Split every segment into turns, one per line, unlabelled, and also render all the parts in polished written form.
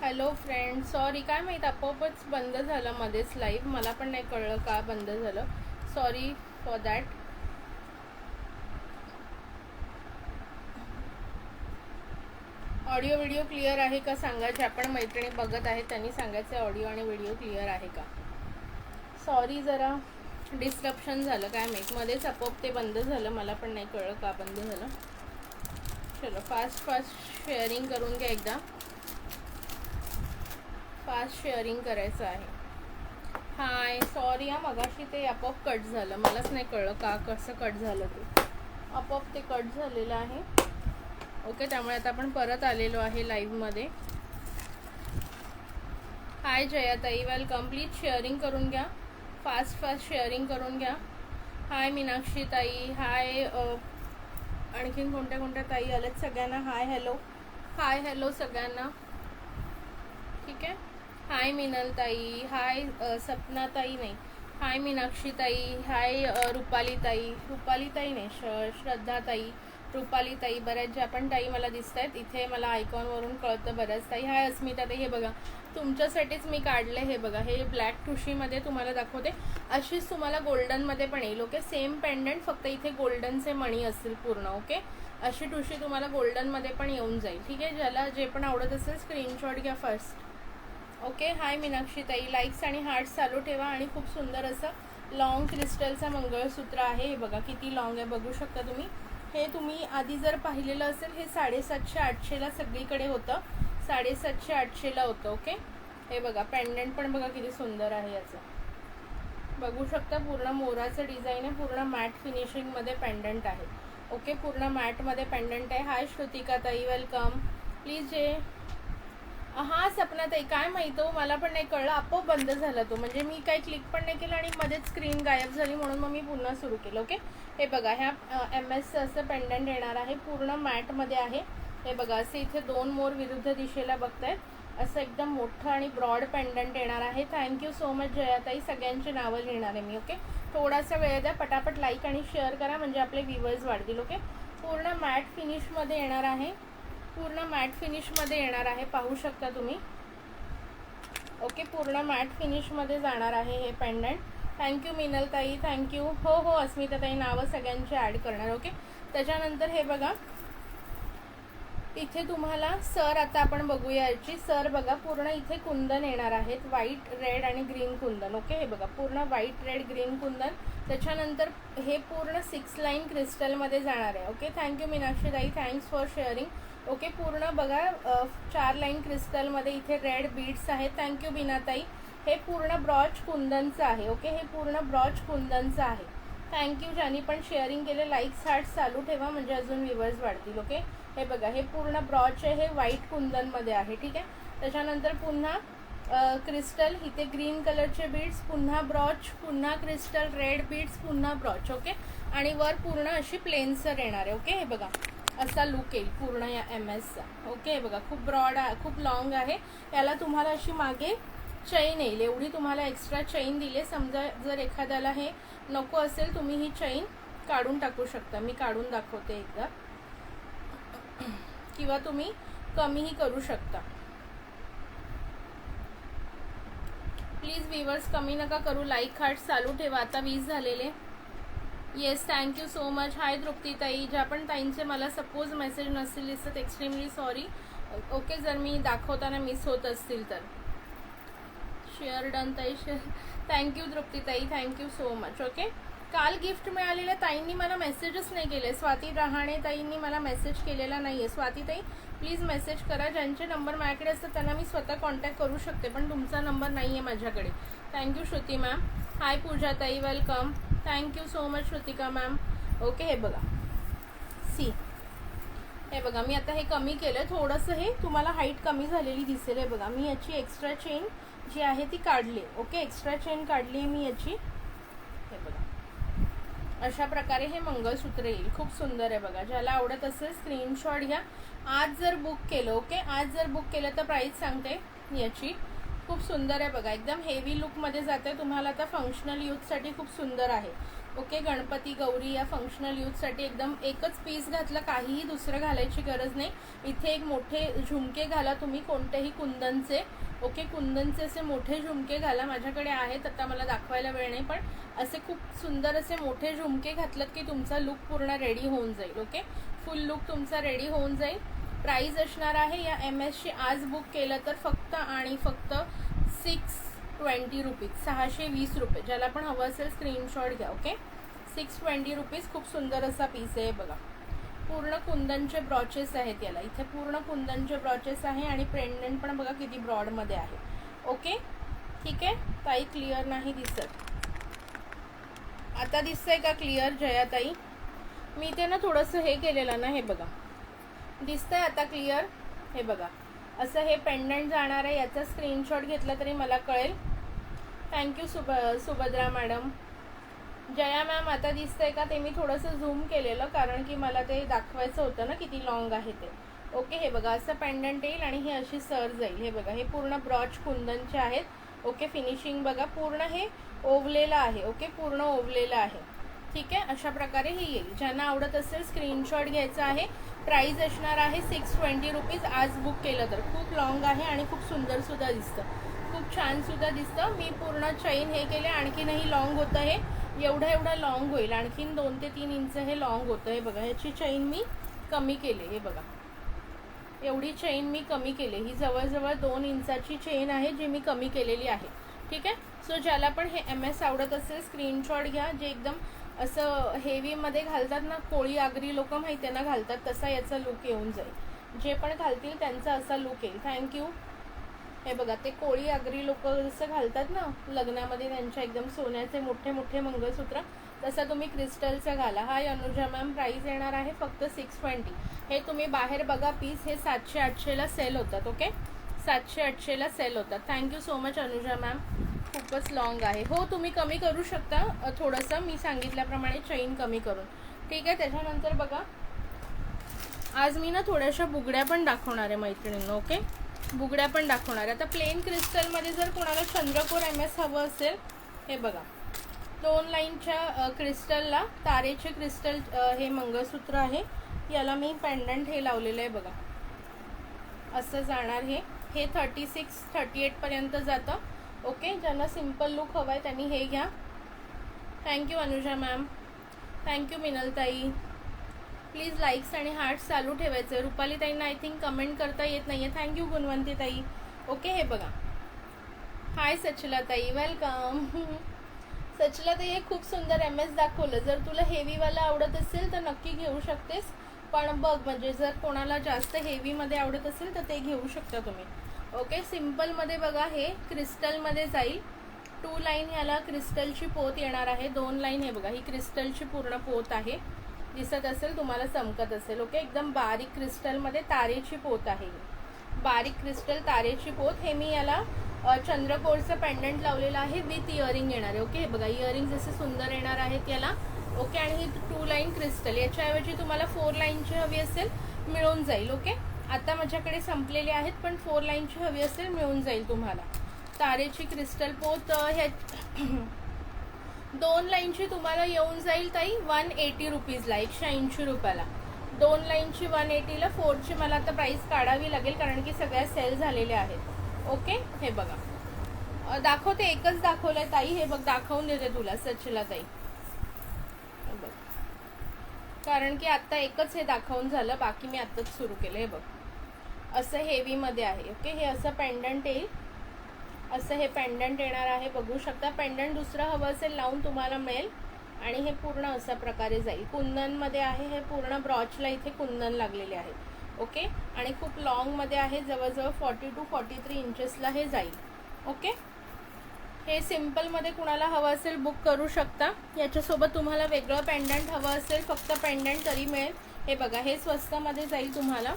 Hello friend, sorry काय माहीत आपोआपच बंद झालं मध्येच लाईव्ह. मला पण नाही कळलं का बंद झालं. Sorry for that. Audio video clear आहे का सांगा. ज्या पण मैत्रिणी बघत आहेत त्यांनी सांगायचं ऑडिओ आणि व्हिडिओ क्लिअर आहे का. सॉरी जरा डिस्ट्रप्शन झालं काय माहीत, मध्येच आपोआप ते बंद झालं. मला पण नाही कळलं का बंद झालं. चलो फास्ट शेअरिंग करून घ्या. एकदा फास्ट शेअरिंग करायचं आहे. हाय, सॉरी हा, मगाशी ते आपोआप कट झालं. मलाच नाही कळलं का कसं कट झालं. ते आपोआप ते कट झालेलं आहे. ओके, त्यामुळे आता आपण परत आलेलो आहे लाईव्हमध्ये. हाय जयाताई, वेलकम. प्लीज शेअरिंग करून घ्या. फास्ट शेअरिंग करून घ्या. हाय मीनाक्षी ताई, हाय. आणखीन कोणत्या कोणत्या ताई आल्यात सगळ्यांना हाय हॅलो सगळ्यांना. ठीक आहे. हाय मिनल ताई, हाय सपना ताई नाही, हाय मीनाक्षी ताई, हाय रुपाली ताई नाही, श्रद्धा ताई, रुपाली ताई, बऱ्याच ज्या पण ताई मला दिसत आहेत इथे. मला आयकॉनवरून कळतं बऱ्याच ताई. हाय अस्मिता ताई. हे बघा तुमच्यासाठीच मी काढले. हे बघा, हे ब्लॅक ठुशीमध्ये तुम्हाला दाखवते. अशीच तुम्हाला गोल्डनमध्ये पण येईल. ओके, सेम पेंडंट, फक्त इथे गोल्डनचे मणी असतील पूर्ण. ओके, अशी ठुशी तुम्हाला गोल्डनमध्ये पण येऊन जाईल. ठीक आहे. ज्याला जे पण आवडत असेल स्क्रीनशॉट घ्या फर्स्ट. ओके. हाय मीनाक्षी ताई, लाईक्स आणि हार्ट्स चालू ठेवा. आणि खूप सुंदर असं लॉंग क्रिस्टलचं मंगळसूत्र आहे. हे बघा किती लॉंग आहे, बघू शकता तुम्ही. हे तुम्ही आधी जर पाहिलेलं असेल, हे 750-800ला सगळीकडे होतं. 750-800ला होतं. ओके, हे बघा पेंडंट पण बघा किती सुंदर आहे. याचं बघू शकता, पूर्ण मोराचं डिझाईन आहे. पूर्ण मॅट फिनिशिंगमध्ये पेंडंट आहे. ओके, पूर्ण मॅटमध्ये पेंडंट आहे. हाय श्रुतिका ताई, वेलकम. प्लीज हां सपना ताई, काय माहीत हो, मला पण नाही कळलं. आपोआप बंद झाला तो. म्हणजे मी काही क्लिक पण नाही केलं आणि मध्येच स्क्रीन गायब झाली, म्हणून मग मी पुन्हा सुरू केलं. ओके, हे बघा, ह्या MS असं पेंडंट येणार आहे. पूर्ण मॅटमध्ये आहे. हे बघा, असे इथे 2 मोर विरुद्ध दिशेला बघतायत. असं एकदम मोठं आणि ब्रॉड पेंडंट येणार आहे. थँक्यू सो मच जयाताई. सगळ्यांची नावं लिहिणार आहे मी. ओके, थोडासा वेळ द्या, पटापट लाईक आणि शेअर करा म्हणजे आपले व्ह्यूअर्स वाढतील. ओके, पूर्ण मॅट फिनिशमध्ये येणार आहे. पूर्ण मॅट फिनिशमध्ये येणार आहे, पाहू शकता तुम्ही. ओके, पूर्ण मॅट फिनिशमध्ये जाणार आहे हे पेंडंट. थँक्यू मिनल ताई, थँक्यू. हो अस्मिता ताई, नावं सगळ्यांची ॲड करणार. ओके, त्याच्यानंतर हे बघा इथे तुम्हाला सर, आता आपण बघूया याची सर. बघा, पूर्ण इथे कुंदन येणार आहेत, व्हाईट, रेड आणि ग्रीन कुंदन. ओके, हे बघा पूर्ण व्हाईट, रेड, ग्रीन कुंदन. त्याच्यानंतर हे पूर्ण 6 लाईन क्रिस्टलमध्ये जाणार आहे. ओके, थँक्यू मीनाक्षी ताई, थँक्स फॉर शेअरिंग. ओके, पूर्ण बघा 4 लाईन क्रिस्टलमध्ये इथे रेड बीड्स आहेत. थँक्यू बीनाताई. हे पूर्ण ब्रॉच कुंदनचं आहे. ओके, हे पूर्ण ब्रॉच कुंदनचं आहे. थँक्यू ज्यांनी पण शेअरिंग केले. लाईक्स हार्ट चालू ठेवा म्हणजे अजून व्ह्यूअर्स वाढतील. ओके, हे बघा, हे पूर्ण ब्रॉच आहे, हे व्हाईट कुंदनमध्ये आहे. ठीक आहे. त्याच्यानंतर पुन्हा क्रिस्टल, इथे ग्रीन कलरचे बीड्स, पुन्हा ब्रॉच, पुन्हा क्रिस्टल, रेड बीड्स, पुन्हा ब्रॉच. ओके, आणि वर पूर्ण अशी प्लेन सर येणार आहे. ओके, हे बघा असा लुक येईल पूर्ण या MSचा. ओके, हे बघा खूप ब्रॉड आहे, खूप लॉंग आहे. याला तुम्हाला अशी मागे चैन येईल, एवढी तुम्हाला एक्स्ट्रा चैन दिली. समजा जर एखाद्याला हे नको असेल, तुम्ही ही चैन काढून टाकू शकता. मी काढून दाखवते एकदा, किंवा तुम्ही कमीही करू शकता. प्लीज व्ह्यूअर्स कमी नका करू, लाईक हार्ट चालू ठेवा. आता 20 झालेले. Yes, thank you so much. Hi Trupti ताई. ज्या पण ताईंचे मला सपोज मेसेज नसतील दिसत, एक्स्ट्रीमली सॉरी. ओके, जर मी दाखवताना मिस होत असतील तर. शेअर डन ताई, थँक्यू तृप्ती ताई, थँक्यू सो मच. ओके, काल गिफ्ट मिळालेल्या ताईंनी मला मेसेजच नाही केले. स्वाती रहाणे ताईंनी मला मेसेज केलेला नाही आहे. स्वाती ताई प्लीज मेसेज करा. ज्यांचे नंबर माझ्याकडे असतात त्यांना मी स्वतः कॉन्टॅक्ट करू शकते, पण तुमचा नंबर नाही आहे माझ्याकडे. Thank you Shruti ma'am. Hi Pooja ताई, welcome. Thank you so much Shrutika ma'am. Okay, हे बघा सी, हे बघा मी आता हे कमी केलं थोडंसं. हे तुम्हाला हाईट कमी झालेली दिसेल. हे बघा मी याची एक्स्ट्रा चेन जी आहे ती काढली. ओके, एक्स्ट्रा चेन काढली आहे मी याची. हे बघा अशा प्रकारे हे मंगळसूत्र येईल. खूप सुंदर आहे बघा. ज्याला आवडत असेल स्क्रीनशॉट घ्या. आज जर बुक केलं, ओके, आज जर बुक केलं तर प्राईस सांगते याची. खूप सुंदर आहे बघा, एकदम हेवी लुकमध्ये जाते. तुम्हाला आता फंक्शनल यूथसाठी खूप सुंदर आहे. ओके, गणपती गौरी या फंक्शनल यूजसाठी एकदम एकच पीस घातलं, काहीही दुसरं घालायची गरज नाही. इथे एक मोठे झुमके घाला तुम्ही कोणतेही कुंदनचे. ओके, कुंदनचे असे मोठे झुमके घाला. माझ्याकडे आहेत, आता मला दाखवायला वेळ नाही, पण असे खूप सुंदर असे मोठे झुमके घातलं की तुमचा लुक पूर्ण रेडी होऊन जाईल. ओके, फुल लुक तुमचा रेडी होऊन जाईल. प्राईज असणार आहे या MS आज बुक केलं तर फक्त आणि फक्त 620 रुपीज, 620 रुपये. ज्याला पण हवं असेल स्क्रीनशॉट घ्या. Okay, 620 rupees. खूप सुंदर असा पीस आहे बघा. पूर्ण कुंदनचे ब्रॉचेस आहेत याला. इथे पूर्ण कुंदनचे ब्रॉचेस आहे आणि पेंडंट पण बघा किती ब्रॉडमध्ये आहे. ओके, ठीक आहे ताई. क्लिअर नाही दिसत, आता दिसतंय का क्लिअर जयाताई? मी इथे ना थोडंसं हे केलेलं ना, हे बघा दिसतंय आता क्लिअर. हे बघा असं हे पेंडंट जाणार आहे. याचा स्क्रीनशॉट घेतला तरी मला कळेल. Thank you Subhadra madam. Jaya ma'am आता दिसतंय का? ते मी थोडंसं झूम केलेलं कारण की मला ते दाखवायचं होतं ना किती लॉंग आहे ते. ओके, हे बघा असं पेंडंट येईल आणि ही अशी सर जाईल. हे बघा हे पूर्ण ब्रॉच कुंदनचे आहेत. ओके, फिनिशिंग बघा पूर्ण हे ओवलेलं आहे. ओके, पूर्ण ओवलेलं आहे. ठीक आहे, अशा प्रकारे हे येईल. ज्यांना आवडत असेल स्क्रीनशॉट घ्यायचा आहे. प्राईज असणार आहे 620 रुपीज. आज बुक केलं तर. खूप लॉंग आहे आणि खूप सुंदरसुद्धा दिसतं, खूप छानसुद्धा दिसतं. मी पूर्ण चैन हे केले, आणखीनही लॉंग होतं हे. एवढं लॉंग होईल, आणखीन 2 ते 3 इंच हे लॉंग होतं. हे बघा ह्याची चैन मी कमी केली. हे बघा एवढी चैन मी कमी केली. ही जवळजवळ 2 इंचाची चेन आहे जी मी कमी केलेली आहे. ठीक आहे, सो ज्याला पण हे MS आवडत असेल स्क्रीनशॉट घ्या. जे एकदम असं हेवीमध्ये घालतात ना, कोळी आगरी लोक माहिती आहे ना घालतात, तसा याचा लुक येऊन जाईल. जे पण घालतील त्यांचा असा लुक येईल. थँक्यू. हे बघा ते कोळी आगरी लोक जसं घालतात ना लग्नामध्ये, त्यांच्या एकदम सोन्याचे मोठे मोठे मंगळसूत्र, तसं तुम्ही क्रिस्टलचं घाला. हाय अनुजा मॅम. प्राईस येणार आहे फक्त 620. हे तुम्ही बाहेर बघा पीस हे 700-800ला सेल होतात. ओके, 700-800ला सेल होतात. Thank you so much Anuja ma'am. खूपच लॉंग आहे. हो, तुम्ही कमी करू शकता थोडंसं, मी सांगितल्याप्रमाणे चैन कमी करून. ठीक आहे, त्याच्यानंतर बघा आज मी ना थोड्याशा बुगड्या पण दाखवणार आहे मैत्रिणींनो. ओके, बुगड्या पण दाखवणार आहे. आता प्लेन क्रिस्टलमध्ये जर कोणाला चंद्रकोर MS हवं असेल, हे बघा 2 लाईनच्या क्रिस्टलला तारेचे क्रिस्टल हे मंगळसूत्र आहे. याला मी पेंडंट हे लावलेलं आहे बघा, असं जाणार. हे 36-38 पर्यंत जातं. ओके, ज्यांना सिम्पल लुक हवा आहे त्यांनी हे घ्या. Thank you Anuja ma'am. थँक्यू मिनलताई. प्लीज लाईक्स आणि हार्ट्स चालू ठेवायचं. रुपाली ताईंना आय थिंक कमेंट करता येत नाही आहे. थँक्यू गुणवंती ताई. ओके, हे बघा. हाय सचला ताई, वेलकम. सचला ताई हे खूप सुंदर MS दाखवलं. जर तुला हेवीवाला आवडत असेल तर नक्की घेऊ शकतेस, पण बघ म्हणजे जर कोणाला जास्त हेवीमध्ये आवडत असेल तर ते घेऊ शकता तुम्ही. ओके, सिम्पलमध्ये बघा हे क्रिस्टलमध्ये जाईल. 2 लाईन ह्याला क्रिस्टलची पोत येणार आहे. 2 लाईन हे बघा ही क्रिस्टलची पूर्ण पोत आहे. दिसत असेल तुम्हाला, चमकत असेल. ओके, एकदम बारीक क्रिस्टलमध्ये तारेची पोत आहे. बारीक क्रिस्टल तारेची पोत. हे मी याला चंद्रकोरचं पेंडंट लावलेलं आहे विथ इयरिंग येणार आहे. ओके, हे बघा इयरिंग जसे सुंदर येणार आहेत याला. ओके, आणि ही 2 लाईन क्रिस्टल. याच्याऐवजी तुम्हाला 4 लाईनची हवी असेल मिळून जाईल. ओके, आता माझ्याकडे संपलेले आहेत, पण 4 लाईनची हवी असेल मिळून जाईल तुम्हाला. तारेची क्रिस्टल पोत ह्या 2 लाईनची तुम्हाला येऊन जाईल ताई 180 रुपीजला, 180 रुपयाला. 2 लाईनची 180ला. 4ची मला आता प्राईस काढावी लागेल कारण की सगळ्या सेल झालेल्या आहेत. ओके, हे बघा दाखवते. एकच दाखवलंय ताई. हे बघ दाखवून देते तुला सचिला ताई बघ, कारण की आत्ता एकच हे दाखवून झालं, बाकी मी आत्ताच सुरू केलं. हे बघ असं हेवीमध्ये आहे. ओके, हे असं पेंडंट येईल. असं हे पेंडंट येणार आहे, बघू शकता. पेंडंट दुसरं हवं असेल लावून तुम्हाला मिळेल. आणि हे पूर्ण अशा प्रकारे जाईल. कुंदनमध्ये आहे. हे पूर्ण ब्रॉचला इथे कुंदन लागलेले आहे. ओके, आणि खूप लॉंगमध्ये आहे. जवळजवळ 40 to 43 इंचेसला हे जाईल. ओके, हे सिम्पलमध्ये कुणाला हवं असेल बुक करू शकता. याच्यासोबत तुम्हाला वेगळं पेंडंट हवं असेल फक्त पेंडंट तरी मिळेल. हे बघा हे स्वस्तमध्ये जाईल तुम्हाला.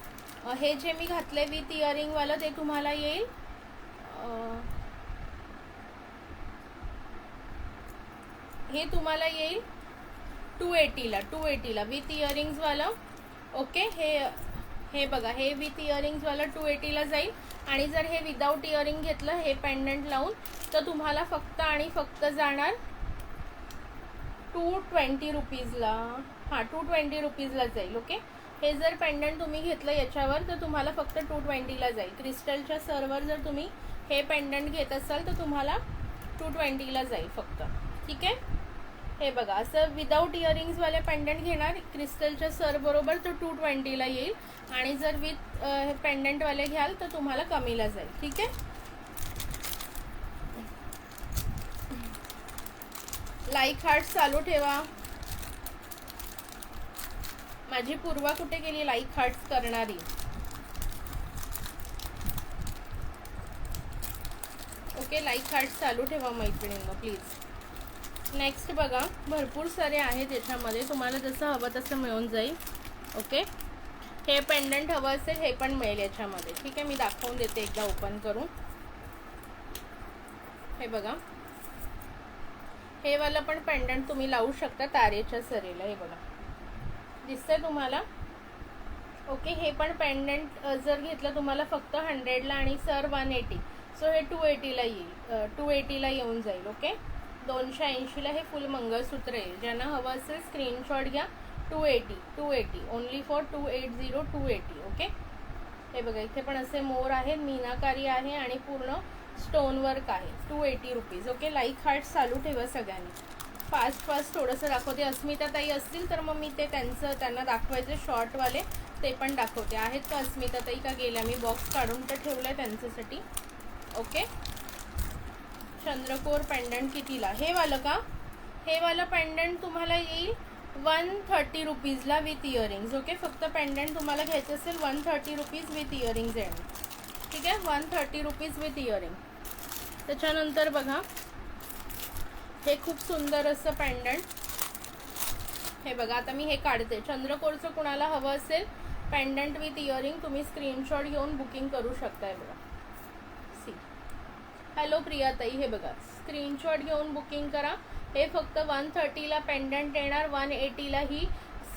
हे जे मी घातले विथ इयरिंगवालं ते तुम्हाला येईल हे तुम्हाला येईल 280ला विथ इयरिंग्सवालं. ओके, हे बघा हे विथ इयरिंग्सवालं 280ला जाईल. आणि जर हे विदाऊट इयरिंग घेतलं हे पेंडंट लावून तर तुम्हाला फक्त आणि फक्त जाणार 220 रुपीजला, हां 220 रुपीजला जाईल. ओके, हे जर पेंडंट तुम्ही घेतलं याच्यावर तर तुम्हाला फक्त 220ला जाईल. क्रिस्टलच्या सरवर जर तुम्ही हे पेंडंट घेत असाल तर तुम्हाला 220ला जाईल फक्त. ठीक आहे, हे बघा असं विदाऊट इयरिंग्सवाले पेंडंट घेणार क्रिस्टलच्या सर बरोबर तर 220ला येईल. आणि जर विथ पेंडंटवाले घ्याल तर तुम्हाला कमीला जाईल. ठीक आहे, लाईक हार्ट चालू ठेवा. माझी पूर्वा कुठे गेली लाईक हार्ट्स करणारी? ओके, लाईक हार्ट्स चालू ठेवा मैत्रिणींनो प्लीज. नेक्स्ट बघा, भरपूर सारे आहेत याच्यामध्ये, तुम्हाला जसं हवं तसं मिळून जाईल. ओके, हे पेंडंट हवं असेल हे पण मिळेल याच्यामध्ये. ठीक आहे, मी दाखवून देते एकदा ओपन करून. हे बघा, हे वाला पण पेंडंट तुम्ही लावू शकता तारेच्या सरीला. हे बघा दिसतंय तुम्हाला. ओके, हे पण पेंडंट जर घेतलं तुम्हाला फक्त 100ला आणि सर 180, सो हे 280ला येईल. 280ला येऊन जाईल. ओके, 280ला हे फुल मंगळसूत्र येईल. ज्यांना हवं असेल स्क्रीनशॉट घ्या. 280 ओनली फॉर 280 280. ओके, हे बघा इथे पण असे मोर आहेत, मीनाकारी आहे आणि पूर्ण स्टोन वर्क आहे. 280 रुपीज. ओके, लाईक हार्ट चालू ठेवा सगळ्यांनी. फास्ट थोडंसं दाखवते. अस्मिता ताई असतील तर मग मी ते त्यांना दाखवायचे शॉर्टवाले ते पण दाखवते. आहेत का अस्मिता ताई का गेल्या? मी बॉक्स काढून तर ठेवलं आहे त्यांच्यासाठी. ओके, चंद्रकोर पेंडंट कितीला? हे वालं का? हे वालं पेंडंट तुम्हाला येईल 130 रुपीजला विथ इयरिंग्स. ओके, फक्त पेंडंट तुम्हाला घ्यायचं असेल 130 रुपीज विथ इयरिंग्स येणार. ठीक आहे, 130 रुपीज विथ इयरिंग. त्याच्यानंतर बघा हे खूप सुंदर असं पेंडंट. हे बघा आता मी हे काढते. चंद्रकोरचं कुणाला हवं असेल पेंडंट विथ इयरिंग तुम्ही स्क्रीनशॉट घेऊन बुकिंग करू शकताय. बघा सी, हॅलो प्रियाताई. हे बघा स्क्रीनशॉट घेऊन बुकिंग करा. हे फक्त 130ला पेंडंट येणार, 180ला ही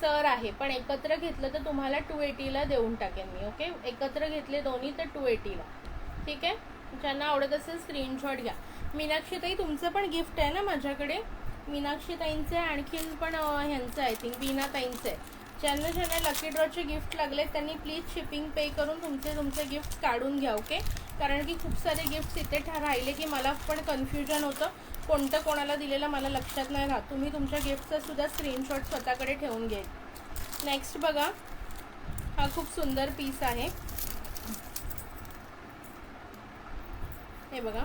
सर आहे. पण एकत्र घेतलं तर तुम्हाला 280ला देऊन टाकेन मी. ओके, एकत्र घेतले दोन्ही तर 280ला. ठीक आहे, ज्यांना आवडत असेल स्क्रीनशॉट घ्या. मीनाक्षीताई तुमचं पण गिफ्ट आहे ना माझ्याकडे? मीनाक्षीताईंचं आहे, आणखीन पण ह्यांचं आय थिंक वीणाताईंचं आहे. ज्यांना लकी ड्रॉचे गिफ्ट लागले त्यांनी प्लीज शिपिंग पे करून तुमचे गिफ्ट काढून घ्या. ओके, कारण की खूप सारे गिफ्ट्स इथे राहिले की मला पण कन्फ्युजन होतं कोणतं कोणाला दिलेलं मला लक्षात नाही राहत. तुम्ही तुमच्या गिफ्टचा सुद्धा स्क्रीनशॉट स्वतःकडे ठेवून घ्या. नेक्स्ट बघा, हा खूप सुंदर पीस आहे. हे बघा,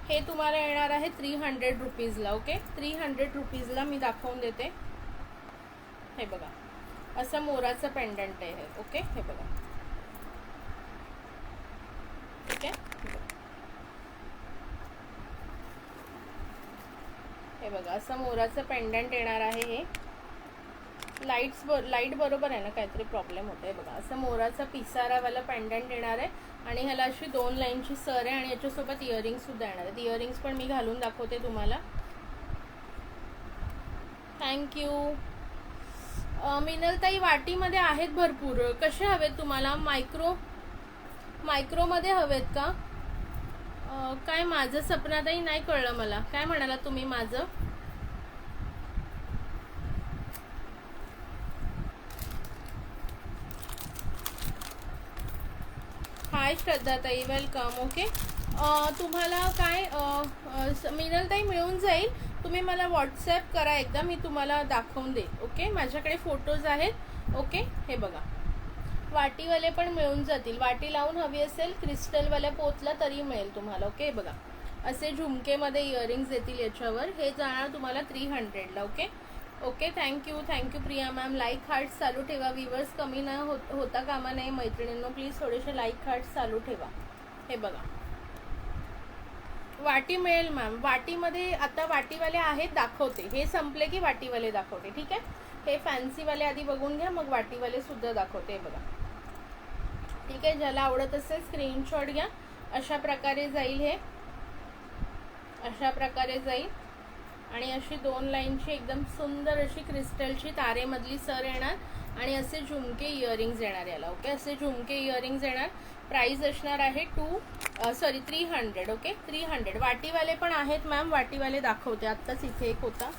हे तुम्हाला येणार आहे 300 रुपीजला. ओके, 300 रुपीजला मी दाखवून देते. हे बघा असं मोराचं पेंडंट आहे हे. ओके, हे बघा. ठीक आहे, हे बघा असं मोराचं पेंडंट येणार आहे. हे लाईट बरोबर आहे ना, काहीतरी प्रॉब्लेम होतो आहे. बघा असं मोराचा पिसारावाला पेंडंट येणार आहे आणि ह्याला अशी 2 लाईनची सर आहे आणि याच्यासोबत इयरिंग्स सुद्धा येणार आहेत. इयरिंग्स पण मी घालून दाखवते तुम्हाला. थँक्यू. मिनलताई वाटीमध्ये आहेत भरपूर. कसे हवेत तुम्हाला? मायक्रोमध्ये हवेत का? काय माझं सपनाताई नाही कळलं मला. काय म्हणाला तुम्ही? माझं हाय श्रद्धाताई, वेलकम. ओके, तुम्हाला काय मिनलताई मिळून जाईल. तुम्ही मला व्हॉट्सॲप करा एकदा, मी तुम्हाला दाखवून देईन. ओके, माझ्याकडे फोटोज आहेत. ओके, हे बघा वाटीवाले पण मिळून जातील. वाटी लावून हवी असेल क्रिस्टलवाल्या पोतला तरी मिळेल तुम्हाला. ओके, बघा असे झुमकेमध्ये इयरिंग्स येतील याच्यावर. हे जाणार तुम्हाला 300ला. Okay okay, thank you Priya ma'am. Like hearts चालू ठेवा. व्ह्यूवर्स कमी ना होता कामा नये मैत्रिणींनो. प्लीज थोडेसे लाईक हार्ट्स चालू ठेवा. हे बघा वाटी मिळेल मॅम. वाटीमध्ये आता वाटीवाले आहेत, दाखवते. हे संपले की वाटीवाले दाखवते. ठीक आहे, हे फॅन्सीवाले आधी बघून घ्या, मग वाटीवाले सुद्धा दाखवते. बघा ठीक आहे, ज्याला आवडत असेल स्क्रीनशॉट घ्या. अशा प्रकारे जाईल. हे अशा प्रकारे जाईल आणि अशी 2 लाईनची एकदम सुंदर अशी क्रिस्टलची तारेमधली सर येणार आणि असे झुमके इयरिंग्स येणार याला. ओके, असे झुमके इयरिंग्स येणार. प्राइस असणार आहे 300. ओके 300. वाटीवाले पण आहेत मॅम, वाटीवाले दाखवते. आत्ताच इथे एक होता,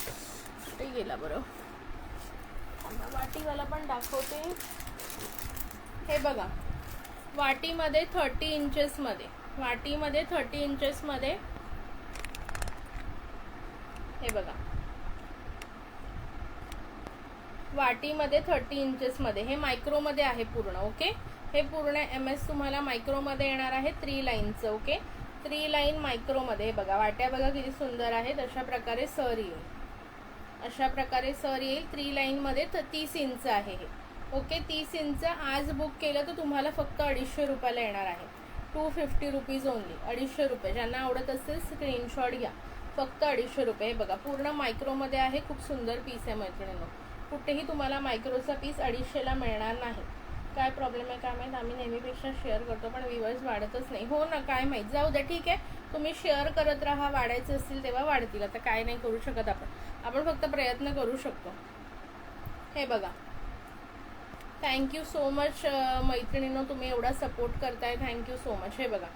कुठे गेला बरं, वाटीवाला पण दाखवते. हे बघा, वाटीमध्ये 30 इंचेसमध्ये, वाटीमध्ये 30 इंचेसमध्ये, हे बघा वाटीमध्ये 30 इंचेसमध्ये. हे मायक्रोमध्ये आहे पूर्ण. ओके हे पूर्ण MS तुम्हाला मायक्रोमध्ये येणार आहे, 3 लाईनचं. Okay 3 line मायक्रोमध्ये. हे बघा वाट्या बघा किती सुंदर आहेत. अशा प्रकारे सर येईल, अशा प्रकारे सर येईल. 3 लाईनमध्ये 30 इंच आहे हे. Okay 30 inch. आज बुक केलं तर तुम्हाला फक्त 250 रुपयाला येणार आहे. 250 रुपीज ओनली. 250 रुपये. ज्यांना आवडत असेल स्क्रीनशॉट घ्या. फक्त 250 रुपये. हे बघा पूर्ण मायक्रोमध्ये आहे. खूप सुंदर पीस आहे मैत्रिणींनो. कुठेही तुम्हाला मायक्रोचा पीस 250ला मिळणार नाही. काय प्रॉब्लेम आहे काय माहीत, आम्ही नेहमीपेक्षा शेअर करतो पण व्ह्यूअर्स वाढतच नाही. हो ना, काय माहीत, जाऊ द्या. ठीक आहे, तुम्ही शेअर करत राहा. वाढायचं असतील तेव्हा वाढतील. आता काय नाही करू शकत आपण फक्त प्रयत्न करू शकतो. हे बघा, थँक्यू सो मच मैत्रिणींनो, तुम्ही एवढा सपोर्ट करताय. Thank you so much. हे बघा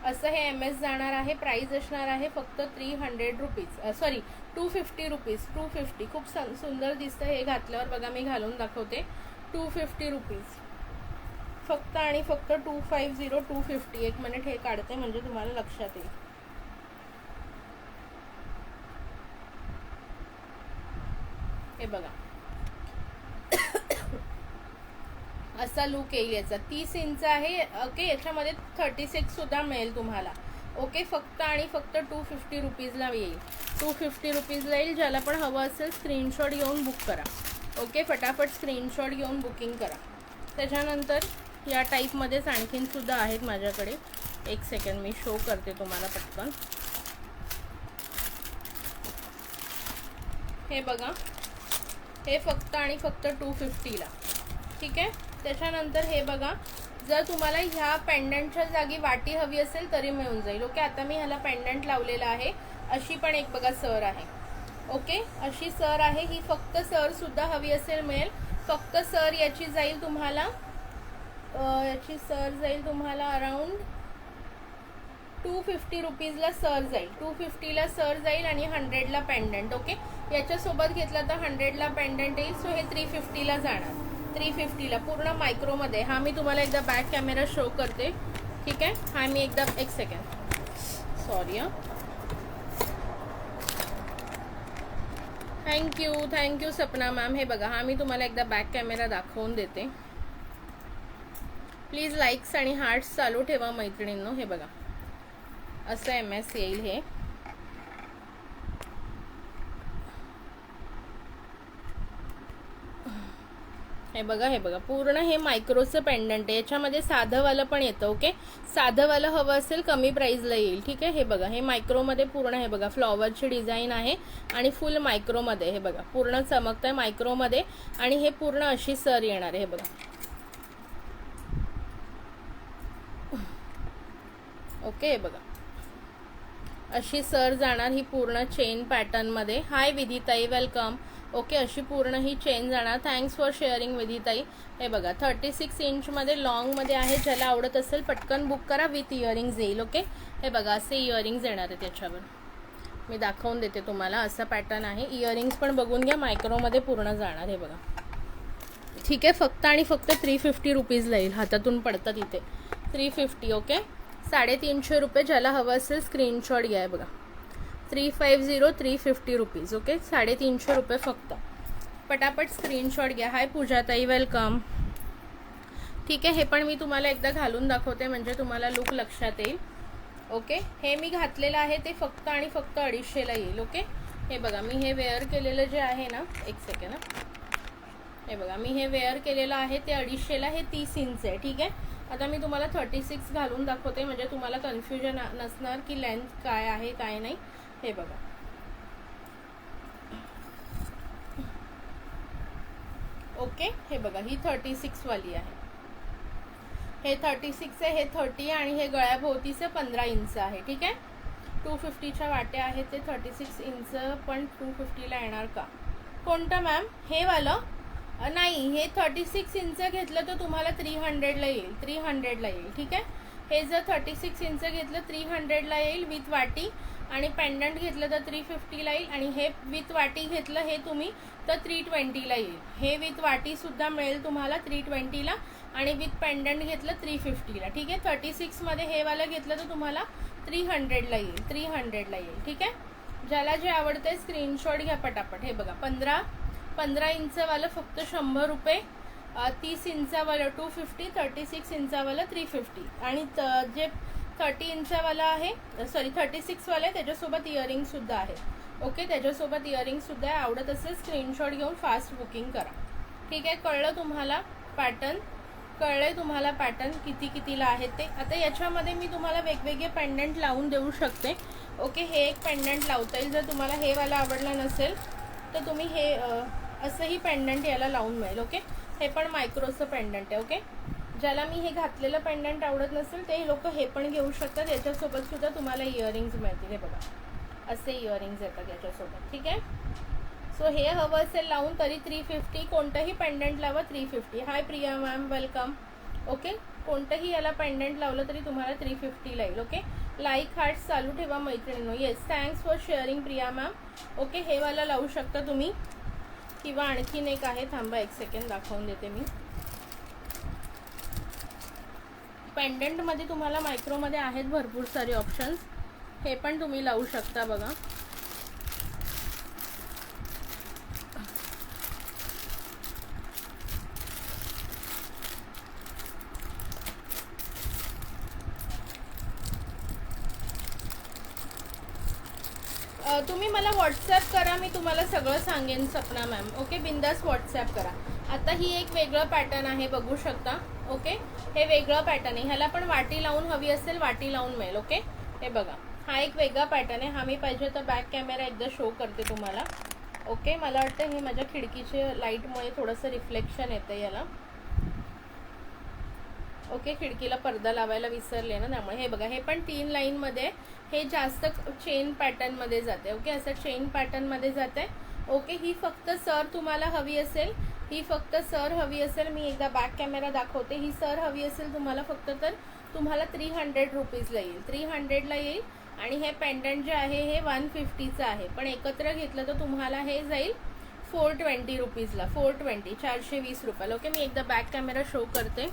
असं हे MS जाणार आहे. प्राइस असणार आहे फक्त 300 रुपीज, सॉरी 250 रुपीज. 250. खूप सुंदर दिसतं हे घातल्यावर. बघा मी घालून दाखवते. 250 रुपीज फक्त आणि फक्त. 250 250. एक मिनिट हे काढते म्हणजे तुम्हाला लक्षात येईल. हे बघा असा लुक येईल याचा. 30 इंच आहे. ओके याच्यामध्ये 36 सुद्धा मिळेल तुम्हाला. ओके फक्त आणि फक्त 250 रुपीजला येईल. 250 रुपीजला येईल. ज्याला पण हवं असेल स्क्रीनशॉट घेऊन बुक करा. ओके फटाफट स्क्रीनशॉट घेऊन बुकिंग करा. त्याच्यानंतर या टाईपमध्येच आणखीन सुद्धा आहेत माझ्याकडे. एक सेकंड मी शो करते तुम्हाला पटकन. हे बघा हे फक्त आणि फक्त 250ला. ठीक आहे. त्याच्यानंतर हे बघा, जर तुम्हाला ह्या पेंडंटच्या जागी वाटी हवी असेल तरी मिळून जाईल. ओके आता मी ह्याला पेंडंट लावलेला आहे. अशी पण एक बघा सर आहे. ओके अशी सर आहे. ही फक्त सर सुद्धा हवी असेल मिळेल. फक्त सर याची जाईल तुम्हाला, याची सर जाईल तुम्हाला अराउंड 250 रुपीजला सर जाईल. 250ला सर जाईल आणि 100ला पेंडंट. ओके याच्यासोबत घेतला तर 100ला पेंडंट येईल. सो हे 350ला जाणार. 350ला पूर्ण मायक्रोमध्ये. हा मी तुम्हाला एकदा बॅक कॅमेरा शो करते. ठीक आहे. हा मी एकदा एक सेकंड, सॉरी हां. Thank you Sapna ma'am. हे बघा हा मी तुम्हाला एकदा बॅक कॅमेरा दाखवून देते. प्लीज लाईक्स आणि हार्ट्स चालू ठेवा मैत्रिणींनो. हे बघा असं MS येईल हे. हे बघा पूर्ण हे मायक्रोचं पेंडंट आहे. याच्यामध्ये साधंवालं पण येतं. ओके साधंवालं हवं असेल कमी प्राईजला येईल. ठीक आहे. हे बघा हे मायक्रोमध्ये पूर्ण. हे बघा फ्लॉवरची डिझाईन आहे आणि फुल मायक्रोमध्ये. हे बघा पूर्ण चमकतंय मायक्रोमध्ये आणि हे पूर्ण अशी सर येणार आहे. हे बघा ओके हे बघा अशी सर जाणार. ही पूर्ण चेन पॅटर्नमध्ये. हाय विधिताई वेलकम. ओके अशी पूर्ण ही चेन जाणार. थँक्स फॉर शेअरिंग विधिताई. हे बघा 36 इंचमध्ये लॉंगमध्ये आहे. ज्याला आवडत असेल पटकन बुक करा. विथ इयरिंग्ज येईल. ओके हे बघा असे इयरिंग्ज येणार आहे. त्याच्यावर मी दाखवून देते तुम्हाला. असा पॅटर्न आहे. इयरिंग्ज पण बघून घ्या. मायक्रोमध्ये पूर्ण जाणार. हे बघा ठीक आहे. फक्त आणि फक्त 350 रुपीजला येईल. हातातून पडतात इथे 350. ओके 350 रुपये. ज्याला हवं असेल स्क्रीनशॉट घ्या. बघा 350 350 रुपीज. ओके 350 रुपये फक्त. पटापट स्क्रीनशॉट घ्या. हाय पूजाताई वेलकम. ठीक आहे. हे पण मी तुम्हाला एकदा घालून दाखवते म्हणजे तुम्हाला लुक लक्षात येईल. ओके हे मी घातलेलं आहे ते फक्त आणि फक्त 250ला येईल. ओके हे बघा मी हे वेअर केलेलं जे आहे ना, एक सेकंड ना. हे बघा मी हे वेअर केलेलं आहे ते 250ला. हे 30 इंच आहे. ठीक आहे. आता मी तुम्हाला 36 घालून दाखवते म्हणजे तुम्हाला कन्फ्युजन नसणार की लेंथ काय आहे काय नाही. हे बघा ओके हे बघा ही 36 वाली आहे. हे 36 आहे. हे 30 आणि हे गळ्याभोवतीचं 15 इंच आहे. ठीक आहे. 250च्या वाट्या आहेत ते 36 इंच पण 250ला येणार का? कोणतं मॅम? हे वालं नाही, हे 36 इंच घेतलं तर तुम्हाला 300ला येईल, 300ला येईल. ठीक आहे. हे जर 36 इंच घेतलं 300ला येईल विथ वाटी, आणि पेंडंट घेतलं तर 350ला येईल, आणि हे विथ वाटी घेतलं हे तुम्ही तर 320ला येईल. हे विथ वाटीसुद्धा मिळेल तुम्हाला 320ला, आणि विथ पेंडंट घेतलं 350ला. ठीक आहे. 36मध्ये हे वालं घेतलं तर तुम्हाला 300ला येईल, 300ला येईल. ठीक आहे. ज्याला जे आवडते स्क्रीनशॉट घ्या पटापट. हे बघा 15 इंचवालं फक्त 100 रुपये, 30 इंचावालं 250, 36 इंचावालं 350, आणि जे 30 इंचावालं आहे, सॉरी 36वालं आहे, त्याच्यासोबत इयरिंगसुद्धा आहे. ओके, त्याच्यासोबत इयरिंगसुद्धा आहे. आवडत असेल स्क्रीनशॉट घेऊन फास्ट बुकिंग करा. ठीक आहे. कळलं तुम्हाला पॅटर्न? कळलंय तुम्हाला पॅटर्न कितीला आहे ते? आता याच्यामध्ये मी तुम्हाला वेगवेगळे पेंडंट लावून देऊ शकते. ओके, हे एक पेंडंट लावता येईल. जर तुम्हाला हे वाला आवडलं नसेल तर तुम्ही हे असंही पेंडंट याला लावून मिळेल. ओके, हे पण मायक्रोचं पेंडंट आहे. ओके, ज्याला मी हे घातलेलं पेंडंट आवडत नसेल ते लोक हे पण घेऊ शकतात. याच्यासोबत सुद्धा तुम्हाला इयरिंग्स मिळतील. हे बघा, असे इयरिंग्स येतात याच्यासोबत. ठीक आहे. सो हे हवं असेल लावून तरी 350, कोणतंही पेंडंट लावा 350. हाय प्रिया मॅम, वेलकम. ओके, कोणतंही याला पेंडंट लावलं तरी तुम्हाला 350 येईल. ओके, लाईक हार्ट्स चालू ठेवा मैत्रिणींनो. Yes, thanks for sharing Priya ma'am. Okay, हे वाला लावू शकता तुम्ही, किंवा आणखीन एक आहे, थांबा एक सेकंड दाखवून देते मी. पेंडंटमध्ये तुम्हाला मायक्रोमध्ये आहेत भरपूर सारे ऑप्शन्स, हे पण तुम्ही लावू शकता. बघा, तुम्ही मला व्हॉट्सॲप करा, मी तुम्हाला सगळं सांगेन सपना मॅम. ओके, बिंदास व्हॉट्सॲप करा. आता ही एक वेगळं पॅटर्न आहे, बघू शकता. ओके, हे वेगळं पॅटर्न आहे. ह्याला पण वाटी लावून हवी असेल वाटी लावून मिळेल. ओके, हे बघा, हा एक वेगळा पॅटर्न आहे. हा मी पाहिजे तर बॅक कॅमेरा एकदा शो करते तुम्हाला. ओके, मला वाटतं हे माझ्या खिडकीच्या लाईटमुळे थोडंसं रिफ्लेक्शन येतं याला. ओके, खिडकीला पडदा लावायला विसरले ना, त्यामुळे. हे बघा, हे पण 3 लाईनमध्ये, हे जास्त चेन पॅटर्नमध्ये जाते. ओके, असं चेन पॅटर्नमध्ये जाते. ओके, ही फक्त सर तुम्हाला हवी असेल, ही फक्त सर हवी असेल, मी एकदा बॅक कॅमेरा दाखवते. ही सर हवी असेल तुम्हाला फक्त, तर तुम्हाला 300 रुपीजला येईल, 300ला येईल. आणि हे पेंडंट जे आहे हे 150चं आहे, पण एकत्र घेतलं तर तुम्हाला हे जाईल 420 रुपीजला, 420, 420 रुपयाला. ओके, मी एकदा बॅक कॅमेरा शो करते.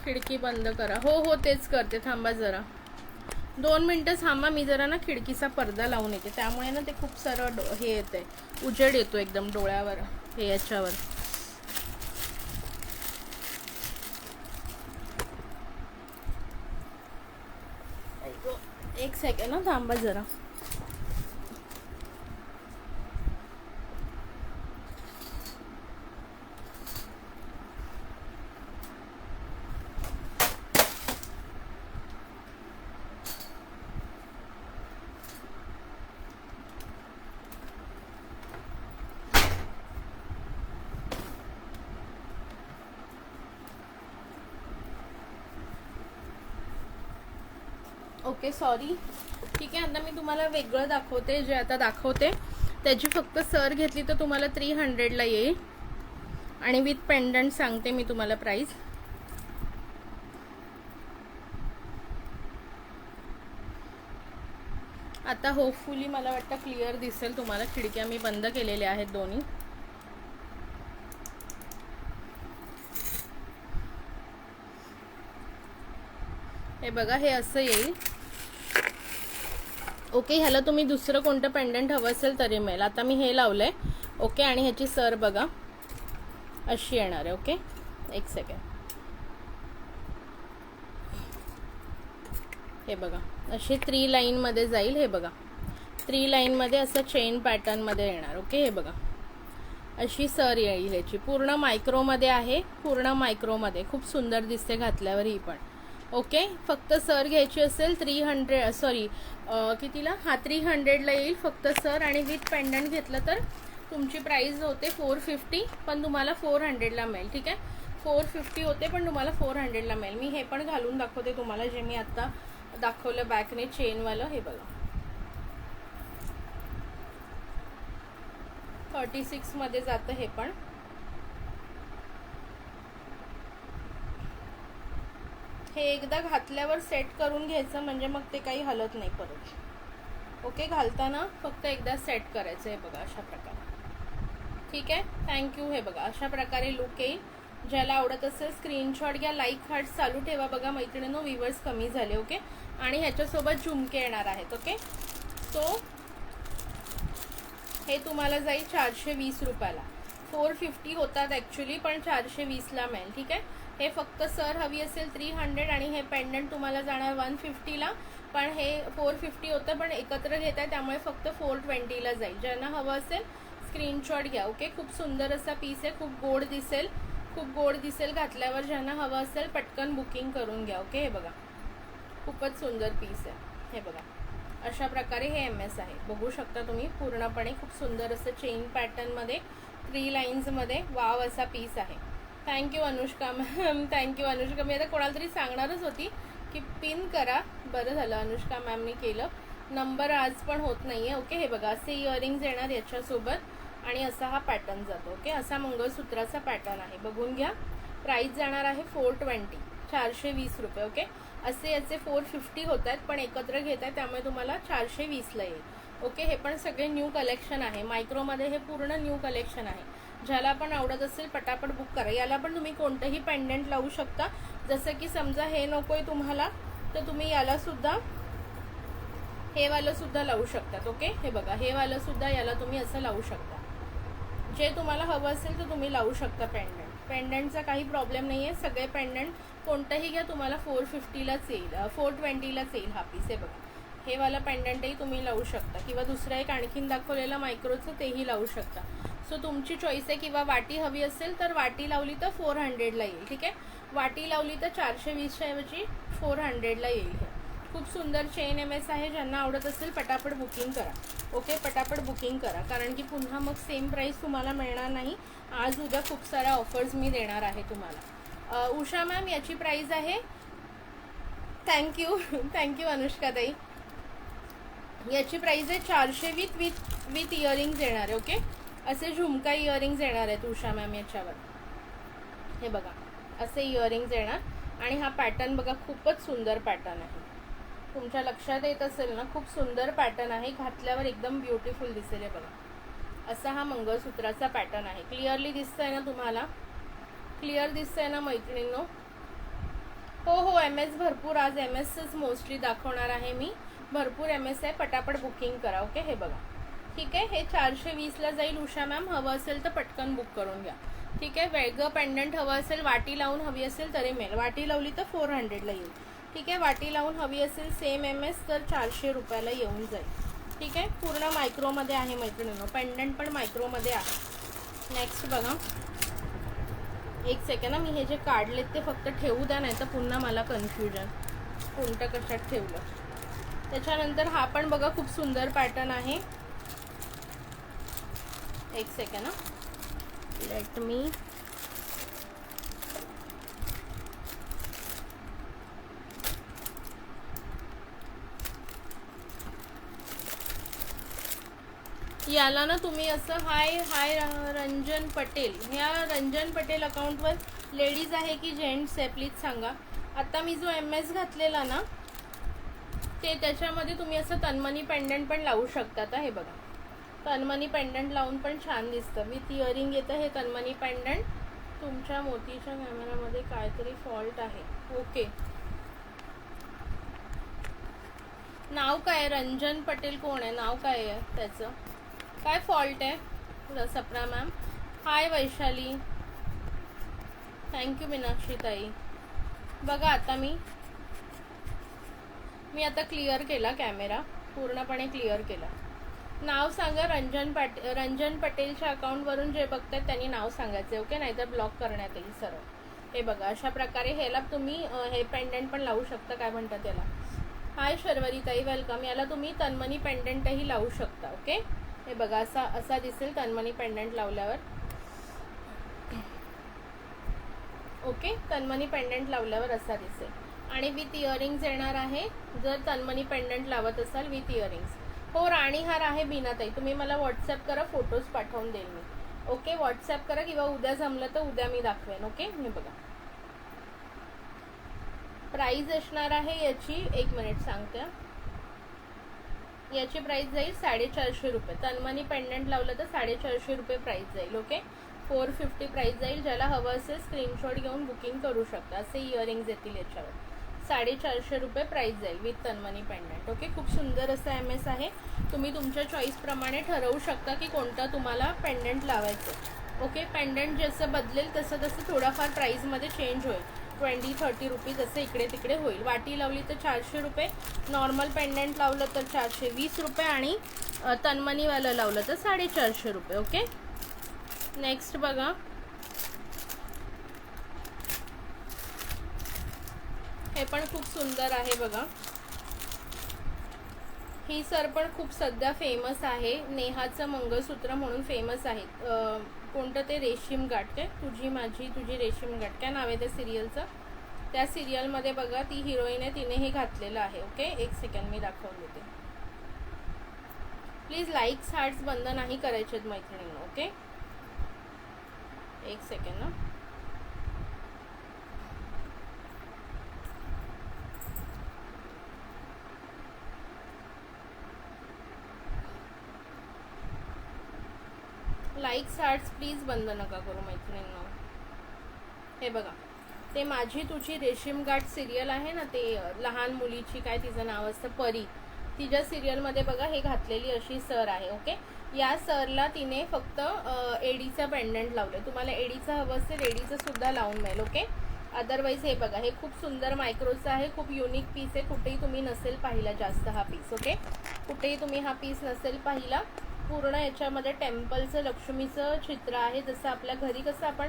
खिडकी बंद करा. हो, तेच करते. थांबा जरा 2 मिनटं थांबा. मी जरा ना खिडकीचा पडदा लावून येते, त्यामुळे ना ते खूप सारं हे येतंय, उजेड येतो एकदम डोळ्यावर, हे याच्यावर. एक सेकंड ना, थांबा जरा. Okay, sorry. ठीक आहे, आता मी तुम्हाला वेगळं दाखवते. जे आता दाखवते त्याची फक्त सर घेतली तर तुम्हाला 300ला येईल, आणि विथ पेंडंट सांगते मी तुम्हाला प्राइस. आता होपफुली मला वाटतं क्लिअर दिसेल तुम्हाला. खिडक्या मी बंद केलेल्या आहेत दोन्ही. हे बघा, हे असं येईल. ओके, ह्याला तुम्ही दुसरं कोणतं पेंडंट हवं असेल तरी मिळेल. आता मी हे लावलंय. ओके, आणि ह्याची सर बघा अशी येणार आहे. ओके, एक सेकंड. हे बघा, अशी 3 लाईनमध्ये जाईल. हे बघा, 3 लाईनमध्ये असं चेन पॅटर्नमध्ये येणार. ओके, हे बघा, अशी सर येईल. ह्याची पूर्ण मायक्रोमध्ये आहे, पूर्ण मायक्रोमध्ये. खूप सुंदर दिसते घातल्यावर ही पण. ओके, फक्त सर घ्यायची असेल 300, सॉरी कितीला, हा 300ला येईल फक्त सर. आणि विथ पेंडंट घेतलं तर तुमची प्राईस होते 450, पण तुम्हाला 400ला मिळेल. ठीक आहे, 450 होते पण तुम्हाला 400ला मिळेल. मी हे पण घालून दाखवते तुम्हाला, जे मी आत्ता दाखवलं बॅकने चेनवालं. हे बघा, 36मध्ये जातं हे पण. हे एकदा घातल्यावर सेट करून घ्यायचं, म्हणजे मग ते काही हलत नाही परत. ओके, घालताना फक्त एकदा सेट करायचं. हे बघा अशा प्रकारे. ठीक आहे, थँक्यू. हे बघा अशा प्रकारे लुक येईल. ज्याला आवडत असेल स्क्रीनशॉट घ्या, लाईक हार्ट चालू ठेवा. बघा मैत्रिणींनो, व्ह्यूअर्स कमी झाले. ओके, आणि ह्याच्यासोबत झुमके येणार आहेत. ओके, सो हे तुम्हाला जाईल 420 रुपयाला. 450 होतात ॲक्च्युली, पण 420ला मिळेल. ठीक आहे, हे फक्त सर हवी असेल 300 आणि हे पेंडंट तुम्हाला जाणार 150ला. पण हे 450 होतं, पण एकत्र घेत आहे त्यामुळे फक्त 420ला जाईल. ज्यांना हवं असेल स्क्रीनशॉट घ्या. ओके, खूप सुंदर असा पीस आहे, खूप गोड दिसेल, खूप गोड दिसेल घातल्यावर. ज्यांना हवं असेल पटकन बुकिंग करून घ्या. ओके, हे बघा खूपच सुंदर पीस आहे. हे बघा अशा प्रकारे हे MS आहे, बघू शकता तुम्ही पूर्णपणे. खूप सुंदर असं चेन पॅटर्नमध्ये 3 लाईन्समध्ये वाव असा पीस आहे. Thank you Anushka ma'am, thank you Anushka. मी आता कोणाला तरी सांगणारच होती की पिन करा, बरं झालं अनुष्का मॅमने केलं. नंबर आज पण होत नाही आहे. ओके, हे बघा असे इयरिंग्ज येणार याच्यासोबत आणि असा हा पॅटर्न जातो. ओके, असा मंगळसूत्राचा पॅटर्न आहे, बघून घ्या. प्राईस जाणार आहे 420, 420 रुपये. ओके, असे याचे 450 होत आहेत, पण एकत्र घेत आहे त्यामुळे तुम्हाला 420ला येईल. ओके, हे पण सगळे न्यू कलेक्शन आहे मायक्रोमध्ये. हे पूर्ण न्यू कलेक्शन आहे. ज्याला पण आवडत असेल पटापट बुक करा. याला पण तुम्ही कोणतंही पेंडंट लावू शकता. जसं की समजा हे नकोय तुम्हाला, तर तुम्ही याला सुद्धा, हे वालं सुद्धा लावू शकतात. ओके, हे बघा हे वालं सुद्धा याला तुम्ही असं लावू शकता. जे तुम्हाला हवं असेल तर तुम्ही लावू शकता पेंडंट. पेंडंटचा काही प्रॉब्लेम नाही आहे. सगळे पेंडंट कोणतंही घ्या तुम्हाला 450लाच येईल, 420लाच येईल हा पीस. हे बघा हे वाला पेंडंटही तुम्ही लावू शकता, किंवा दुसरं एक आणखीन दाखवलेलं मायक्रोचं तेही लावू शकता. सो तुमची चॉईस आहे. किंवा वाटी हवी असेल तर वाटी लावली तर 400ला येईल. ठीक आहे, वाटी लावली तर 420च्या ऐवजी 400ला येईल. हे खूप सुंदर चेन MS आहे. ज्यांना आवडत असेल पटापट बुकिंग करा. ओके, पटापट बुकिंग करा, कारण की पुन्हा मग सेम प्राईस तुम्हाला मिळणार नाही. आज उद्या खूप साऱ्या ऑफर्स मी देणार आहे तुम्हाला. उषा मॅम याची प्राईस आहे, थँक्यू थँक्यू अनुष्काताई. याची प्राईस आहे 420 विथ इयरिंग्ज येणार आहे. ओके, असे झुमका इयरिंग्ज येणार आहेत उषा मॅम याच्यावर. हे बघा असे इयरिंग्ज येणार, आणि हा पॅटर्न बघा खूपच सुंदर पॅटर्न आहे. तुमच्या लक्षात येत असेल ना, खूप सुंदर पॅटर्न आहे. घातल्यावर एकदम ब्युटिफुल दिसेल. हे बघा असा हा मंगळसूत्राचा पॅटर्न आहे. क्लिअरली दिसतंय ना तुम्हाला, क्लिअर दिसतंय ना मैत्रिणींनो? हो MS भरपूर, आज MSच मोस्टली दाखवणार आहे मी. भरपूर MS आहे, पटापट बुकिंग करा. ओके, हे बघा ठीक आहे. हे 420ला जाईल उषा मॅम. हवं असेल तर पटकन बुक करून घ्या. ठीक आहे, वेगळं पेंडंट हवं असेल, वाटी लावून हवी असेल तरी मिळेल. वाटी लावली तर 400ला येईल. ठीक आहे, वाटी लावून हवी असेल सेम MS तर 400 रुपयाला येऊन जाईल. ठीक आहे, पूर्ण मायक्रोमध्ये आहे मैत्रिणींनो. पेंडंट पण मायक्रोमध्ये आहे. नेक्स्ट बघा, एक सेकंड ना, मी हे जे काढलेत ते फक्त ठेवू द्या, नाही तर पुन्हा मला कन्फ्युजन कोणत्या कशात ठेवलं. त्याच्यानंतर हा पण बघा खूप सुंदर पॅटर्न आहे. एक सेकंड ना, लेट मी, याला ना तुम्ही असं हाय रंजन पटेल, ह्या रंजन पटेल अकाउंटवर लेडीज आहे की जेंट्स आहे प्लीज सांगा. आता मी जो MS घातलेला ना, ते त्याच्यामध्ये तुम्ही असं तन्मनी पेंडंट पण लावू शकतात. हे बघा तन्मनी पेंडंट लावून पण छान दिसतं. विथ इयरिंग येतं हे तन्मनी पेंडंट. तुमच्या मोतीच्या कॅमेरामध्ये काहीतरी फॉल्ट आहे. ओके, नाव काय? रंजन पटेल कोण आहे? नाव काय आहे त्याचं? काय फॉल्ट आहे? सपना मॅम हाय. वैशाली थँक्यू. मीनाक्षी ताई बघा आता मी आता क्लिअर केला कॅमेरा, पूर्णपणे क्लिअर केला. नाव सांगा. रंजन पटेलच्या अकाउंटवरून जे बघतात त्यांनी नाव सांगायचं. ओके, नाहीतर ब्लॉक करण्यात येईल सरळ. हे बघा अशा प्रकारे ह्याला तुम्ही हे पेंडंट पण लावू शकता. काय म्हणतात त्याला? हाय शर्वरी ताई, वेलकम. याला तुम्ही तन्मनी पेंडंटही लावू शकता. ओके, हे बघा असा दिसेल तन्मनी पेंडंट लावल्यावर. ओके, तन्मनी पेंडंट लावल्यावर असा दिसेल. आणि विथ इयरिंग्ज येणार आहे जर तन्मनी पेंडंट लावत असाल विथ इयरिंग्ज. हो, राणीहार आहे बीनाताई. तुम्ही मला व्हॉट्सअप करा, फोटोज पाठवून देईल मी. ओके, व्हॉट्सअप करा, किंवा उद्या जमलं तर उद्या मी दाखवेन. ओके, मी बघा प्राइस असणार आहे याची, 1 मिनिट सांगते, याची प्राइस जाईल 450 रुपये. तन्मनी पेंडंट लावलं तर 450 रुपये प्राइस जाईल. ओके, 450 प्राइस जाईल. ज्याला हवं असेल स्क्रीनशॉट घेऊन बुकिंग करू शकता. असे इयरिंग्ज येतील याच्यावर. 450 रुपये प्राइस जाईल विथ तन्मनी पेंडंट. ओके, खूप सुंदर असं MS आहे. तुम्ही तुमच्या चॉईसप्रमाणे ठरवू शकता की कोणतं तुम्हाला पेंडंट लावायचं. ओके, पेंडंट जसं बदलेल तसं तसं थोडाफार प्राईजमध्ये चेंज होईल. 20-30 रुपीज असं इकडे तिकडे होईल. वाटी लावली तर 400 रुपये, नॉर्मल पेंडंट लावलं तर 420 रुपये आणि तन्मनीवालं लावलं तर 450 रुपये. ओके, नेक्स्ट बघा, हे पण खूप सुंदर आहे बघा. ही सर पण खूप सध्या फेमस आहे. नेहाचं मंगळसूत्र म्हणून फेमस आहे. कोणतं ते रेशीम गाठ, काय तुझी माझी तुझी रेशीम गाठ, काय नाव आहे त्या सिरियलचं. त्या सिरियलमध्ये बघा ती हिरोईन आहे, तिने हे घातलेलं आहे. ओके, 1 सेकंड मी दाखवून देते. प्लीज लाईक्स हार्ट्स बंद नाही करायचे आहेत मैत्रिणींनो. ओके, 1 सेकंड ना. लाईक्स हार्ट्स प्लीज बंद नका करू मैत्रिणींनो. हे बघा, ते माझी तुझी रेशीम गाठ सिरियल आहे ना, ते लहान मुलीची, काय तिचं नाव असतं, परी, तिच्या सिरियलमध्ये बघा हे घातलेली अशी सर आहे. ओके, या सरला तिने फक्त एडीचा पेंडंट लावले. तुम्हाला एडीचं हवं असेल एडीचं सुद्धा लावून मिळेल. ओके, अदरवाईज हे बघा, हे खूप सुंदर मायक्रोचं आहे. खूप युनिक पीस आहे. कुठेही तुम्ही नसेल पाहिला जास्त हा पीस. ओके, कुठेही तुम्ही हा पीस नसेल पाहिला. पूर्ण याच्यामध्ये टेम्पलचं लक्ष्मीचं चित्र आहे. जसं आपल्या घरी कसं आपण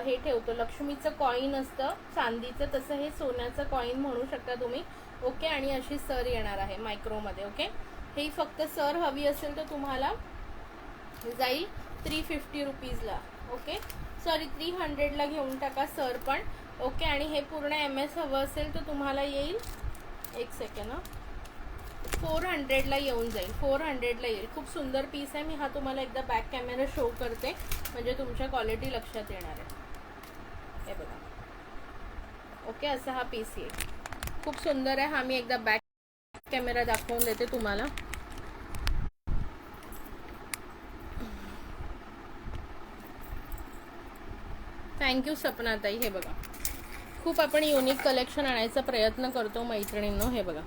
हे ठेवतो लक्ष्मीचं कॉईन असतं चांदीचं, तसं हे सोन्याचं कॉईन म्हणू शकता तुम्ही. ओके, आणि अशी सर येणार आहे मायक्रोमध्ये. ओके, हे फक्त सर हवी असेल तर तुम्हाला जाईल 350 रुपीजला. ओके, सॉरी 300ला घेऊन टाका सर पण. ओके, आणि हे पूर्ण MS हवं असेल तर तुम्हाला येईल, 1 सेकंड, 400ला येऊन जाईल. 400ला येईल. खूप सुंदर पीस आहे. मी हा तुम्हाला एकदा बॅक कॅमेरा शो करते म्हणजे तुमच्या क्वालिटी लक्षात येणार आहे. हे बघा. ओके, असा हा पीस येईल. खूप सुंदर आहे. हा मी एकदा बॅक कॅमेरा दाखवून देते तुम्हाला. थँक्यू सपनाताई. हे बघा, खूप आपण युनिक कलेक्शन आणायचा प्रयत्न करतो मैत्रिणींनो. हे बघा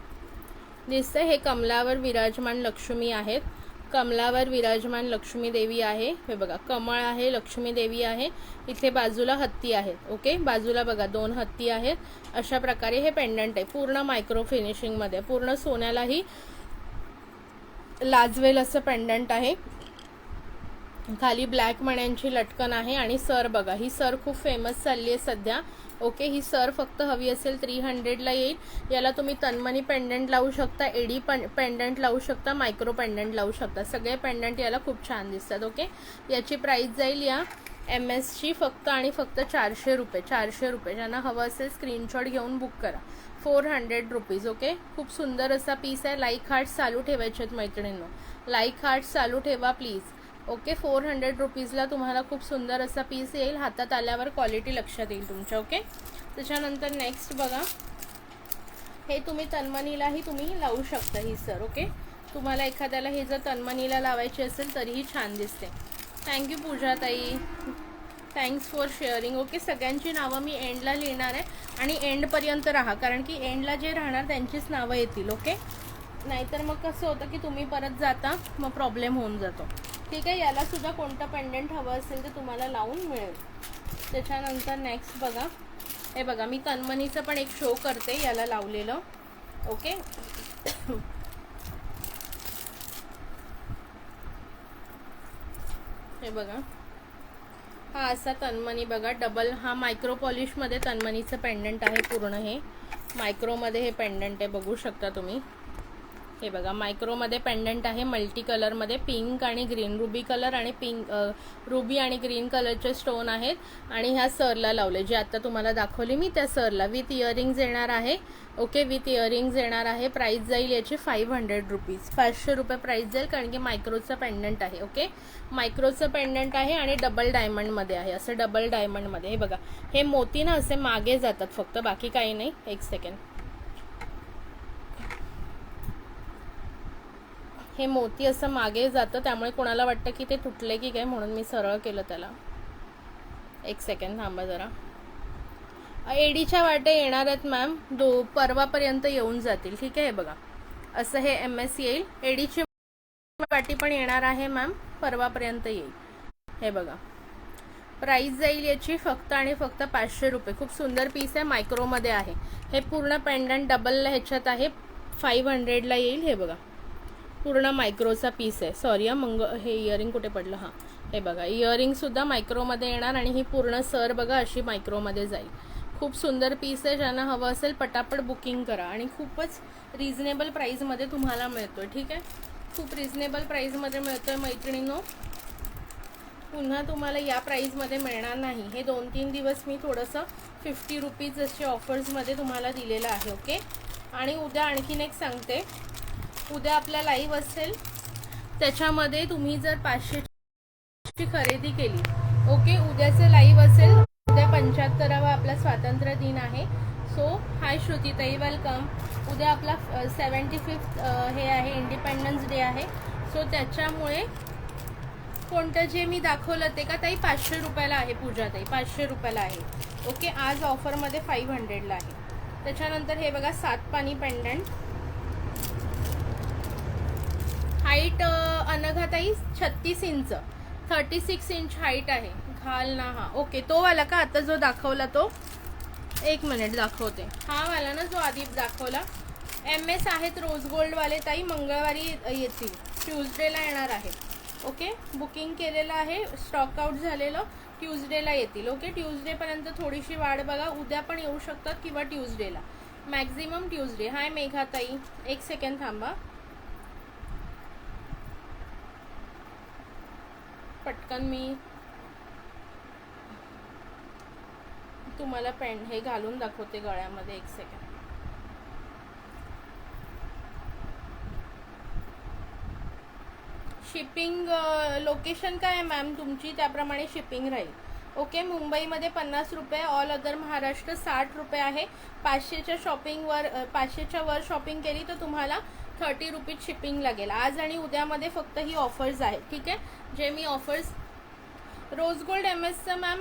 दिसतंय, हे कमलावर विराजमान लक्ष्मी आहेत. कमलावर विराजमान लक्ष्मी देवी आहे. हे बघा, कमळ आहे, लक्ष्मी देवी आहे. इथे बाजूला हत्ती आहेत. ओके, बाजूला बघा 2 हत्ती आहेत. अशा प्रकारे हे पेंडंट आहे. पूर्ण मायक्रो फिनिशिंगमध्ये, पूर्ण सोन्यालाही लाजवेल असं पेंडंट आहे. खाली ब्लॅक मण्यांची लटकन आहे. आणि सर बघा, ही सर खूप फेमस चालली आहे सध्या. ओके, ही सर फक्त हवी असेल 300ला येईल. याला तुम्ही तन्मनी पेंडंट लावू शकता, एडी पेंडंट लावू शकता, मायक्रो पेंडंट लावू शकता. सगळे पेंडंट याला खूप छान दिसतात. ओके, याची प्राइस जाईल या MSची फक्त आणि फक्त 400 रुपये. 400 रुपये. ज्यांना हवं असेल स्क्रीनशॉट घेऊन बुक करा. 400 रुपीज. ओके, खूप सुंदर असा पीस आहे. लाईक हार्ट्स चालू ठेवायचे आहेत मैत्रिणींनो. लाईक हार्ट्स चालू ठेवा प्लीज. ओके, 400 रुपीजला तुम्हाला खूप सुंदर असा पीस येईल. हातात आल्यावर क्वालिटी लक्षात येईल तुमच्या. ओके, त्याच्यानंतर नेक्स्ट बघा, हे तुम्ही तन्मनीलाही तुम्ही लावू शकता ही सर. ओके, तुम्हाला एखाद्याला हे जर तन्मनीला लावायची असेल तरीही छान दिसते. थँक्यू पूजाताई, थँक्स फॉर शेअरिंग. ओके, सगळ्यांची नावं मी एंडला लिहिणार आहे आणि एंडपर्यंत राहा, कारण की एंडला जे राहणार त्यांचीच नावं येतील. ओके, नाहीतर मग कसं होतं की तुम्ही परत जाता, मग प्रॉब्लेम होऊन जातो. ठीक आहे, याला सुद्धा कोणतं पेंडंट हवं असेल तर तुम्हाला लावून मिळेल. त्याच्यानंतर नेक्स्ट बघा, हे बघा, मी तन्मनीचं पण एक शो करते याला लावलेलं. ओके, हे बघा, हा असा तन्मनी बघा डबल, हा मायक्रो पॉलिशमध्ये तन्मनीचं पेंडंट आहे. पूर्ण हे मायक्रोमध्ये हे पेंडंट आहे, बघू शकता तुम्ही. हे बघा मायक्रोमध्ये पेंडंट आहे, मल्टी कलरमध्ये पिंक आणि ग्रीन, रुबी कलर आणि पिंक, रुबी आणि ग्रीन कलरचे स्टोन आहेत आणि ह्या सरला लावले जे आता तुम्हाला दाखवली मी त्या सरला. विथ इयरिंग्ज येणार आहे. ओके, विथ इयरिंग्ज येणार आहे. प्राईस जाईल याची 500 रुपीज, 500 रुपये प्राईस जाईल कारण की मायक्रोचं पेंडंट आहे. ओके, मायक्रोचं पेंडंट आहे आणि डबल डायमंडमध्ये आहे, असं डबल डायमंडमध्ये. हे बघा हे मोती ना असे मागे जातात फक्त, बाकी काही नाही. एक सेकंड, हे मोती असं मागे जातं त्यामुळे कोणाला वाटतं की ते तुटले की काय, म्हणून मी सरळ केलं त्याला. एक सेकंड थांबा जरा. एडीच्या वाटे येणार आहेत मॅम, परवापर्यंत येऊन जातील. ठीक आहे, हे बघा असं हे MS येईल. एडीची वाटी पण येणार आहे मॅम, परवापर्यंत येईल. हे बघा प्राईस जाईल याची फक्त आणि फक्त 500 रुपये. खूप सुंदर पीस आहे, मायक्रोमध्ये आहे. हे पूर्ण पेंडंट डबल ह्याच्यात आहे, 500ला येईल. हे बघा पूर्ण मायक्रोचा पीस आहे. सॉरी हे इयरिंग कुठे पडलं. हां हे बघा इयरिंगसुद्धा मायक्रोमध्ये येणार आणि ही पूर्ण सर बघा अशी मायक्रोमध्ये जाईल. खूप सुंदर पीस आहे. ज्यांना हवं असेल पटापट बुकिंग करा आणि खूपच रिझनेबल प्राईजमध्ये तुम्हाला मिळतोय. ठीक आहे, खूप रिझनेबल प्राईजमध्ये मिळतोय मैत्रिणींनो. पुन्हा तुम्हाला या प्राईजमध्ये मिळणार नाही. हे 2-3 दिवस मी थोडंसं 50 रुपीज असे ऑफर्समध्ये तुम्हाला दिलेलं आहे. ओके, आणि उद्या आणखीन एक सांगते, उद्या आपला लाईव्ह असेल त्याच्यामध्ये तुम्ही जर 500ची खरेदी केली, ओके, उद्याचं लाईव्ह असेल. उद्या 75वा आपला स्वातंत्र्य दिन आहे. सो हाय श्रुतीताई, वेलकम. उद्या आपला 75th हे आहे, इंडिपेंडन्स डे आहे. सो त्याच्यामुळे कोणतं जे मी दाखवलं ते का ताई 500 रुपयाला आहे. पूजाताई 500 रुपयाला आहे. ओके, आज ऑफरमध्ये 500ला आहे. त्याच्यानंतर हे बघा 7 पानी पेंडंट, हाईट अनघाताई 36 इंच, 36 इंच हाईट आहे. घाल ना. हा ओके, तो वाला का आता जो दाखवला तो, एक मिनिट दाखवते. हा वाला ना जो आधी दाखवला. MS आहेत रोज गोल्डवाले ताई, मंगळवारी येतील, ट्यूजडेला येणार आहे. ओके, बुकिंग केलेलं आहे, स्टॉक आउट झालेलं, ट्यूजडेला येतील. ओके, ट्यूजडेपर्यंत थोडीशी वाढ बघा, उद्या पण येऊ शकतात किंवा ट्यूजडेला, मॅक्झिमम ट्यूजडे. हाय मेघाताई, एक सेकंड थांबा, पटकन मी तुम्हाला हे घालून दाखवते गळ्यामध्ये. एक सेकंड. शिपिंग लोकेशन काय आहे मॅम तुमची, त्याप्रमाणे शिपिंग राहील. ओके, मुंबईमध्ये 50 रुपये, ऑल अदर महाराष्ट्र 60 रुपये आहे. 500च्या वर शॉपिंग केली तर तुम्हाला 30 रुपीज शिपिंग लागेल. आज आणि उद्यामध्ये फक्त ही ऑफर्स आहेत. ठीक आहे, जे मी ऑफर्स रोज गोल्ड MSचं मॅम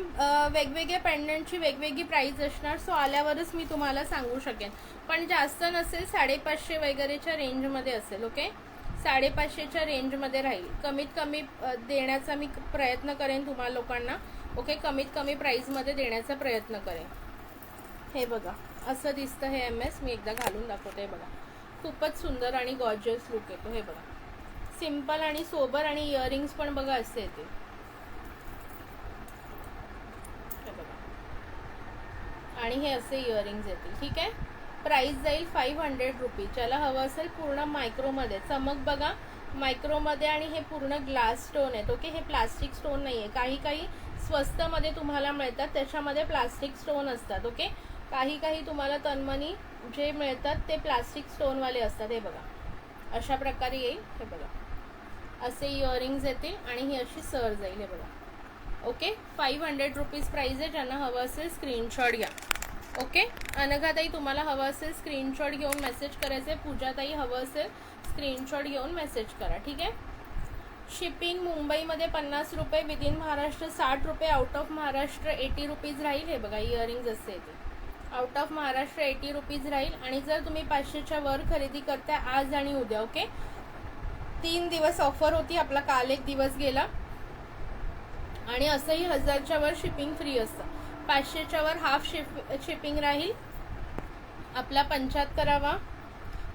वेगवेगळ्या पेंडंटची वेगवेगळी प्राईस असणार. सो आल्यावरच मी तुम्हाला सांगू शकेन, पण जास्त नसेल, 550 वगैरेच्या रेंजमध्ये असेल. ओके, 550च्या रेंजमध्ये राहील. कमीत कमी देण्याचा मी प्रयत्न करेन तुम्हाला लोकांना. ओके, कमीत कमी प्राईजमध्ये देण्याचा प्रयत्न करेन. हे बघा असं दिसतं हे MS. मी एकदा घालून दाखवते. बघा खूपच सुंदर आणि गॉर्जियस लुक येतो. हे बघा सिम्पल आणि सोबर, आणि इयरिंग्स पण बघा असे येते. आणि हे असे इयरिंग्स येतील. ठीक आहे, प्राइस जाईल 500 रुपीज. ज्याला हवं असेल पूर्ण मायक्रोमध्ये, चमक बघा मायक्रोमध्ये, आणि हे पूर्ण ग्लास स्टोन आहेत. ओके, हे प्लास्टिक स्टोन नाही आहे. काही काही स्वस्तमध्ये तुम्हाला मिळतात त्याच्यामध्ये प्लास्टिक स्टोन असतात. ओके, काही काही तुम्हाला तन्मनी जे मिळतात ते प्लास्टिक स्टोनवाले असतात. हे बघा अशा प्रकारे येईल. हे बघा असे इयरिंग्स येतील आणि ही अशी सर जाईल. हे बघा. ओके, 500 रुपीज प्राइस आहे. ज्यांना हवं असेल स्क्रीनशॉट घ्या. ओके, अनघाताई तुम्हाला हवं असेल स्क्रीनशॉट घेऊन मेसेज करायचं आहे. पूजाताई हवं असेल स्क्रीनशॉट घेऊन मेसेज करा. ठीक आहे, शिपिंग मुंबईमध्ये 50 रुपये, विदिन महाराष्ट्र 60 रुपये, आउट ऑफ महाराष्ट्र 80 रुपीज राहील. हे बघा इयरिंग्ज असते ते, आउट ऑफ महाराष्ट्र 80 रुपीज राहील. आणि जर तुम्ही 500च्या वर खरेदी करताय आज आणि उद्या, ओके 3 दिवस ऑफर होती, आपला काल एक दिवस गेला. आणि असंही 1000च्या वर शिपिंग फ्री असतं. 500च्या वर हाफ शिपिंग राहील. आपला 75वा.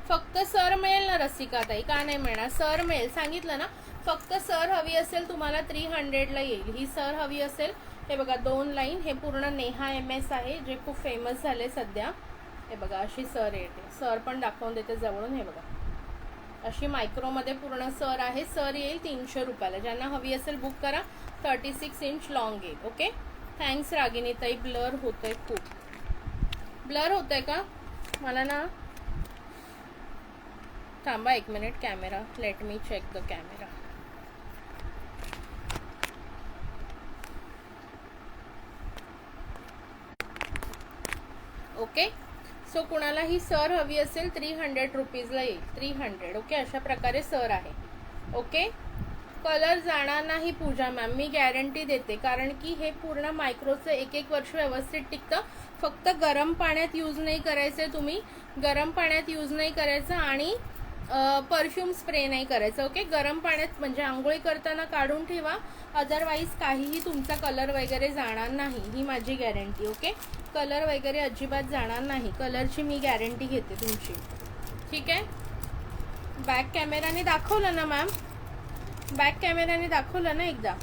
फक्त सर मिळेल ना रसिकाताई, का नाही मिळणार? सर मिळेल, सांगितलं ना. फक्त सर हवी असेल तुम्हाला 300ला येईल. ही सर हवी असेल. हे बघा 2 लाईन, हे पूर्ण नेहा MS आहे जे खूप फेमस झाले सध्या. हे बघा अशी सर येते. सर पण दाखवून देते जवळून. हे बघा अशी मायक्रोमध्ये पूर्ण सर आहे. सर येईल 300 रुपयाला. ज्यांना हवी असेल बुक करा. 36 इंच लॉंग येईल. ओके, थँक्स रागिनी ताई. ब्लर होतंय, खूप ब्लर होतंय का मला ना. थांबा 1 minute. Camera, let me check the camera. Okay, so कुणाला ही सर हवी असेल 300 रुपीजला येईल. 300. ओके, अशा प्रकारे सर आहे. ओके, कलर जाणार नाही पूजा मॅम, मी गॅरंटी देते. कारण की हे पूर्ण मायक्रोचं 1 वर्ष व्यवस्थित टिकतं. फक्त गरम पाण्यात यूज नाही करायचं तुम्ही. गरम पाण्यात यूज नाही करायचं आणि परफ्यूम स्प्रे नाही करायचं. ओके, गरम पाण्यात म्हणजे आंघोळी करताना काढून ठेवा. अदरवाईज काहीही तुमचा कलर वगैरे जाणार नाही, ही माझी गॅरंटी. ओके, कलर वगैरे अजिबात जाणार नाही. कलरची मी गॅरंटी घेते तुमची. ठीक आहे, बॅक कॅमेराने दाखवलं ना मॅम. बॅक कॅमेराने दाखवलं ना एकदा.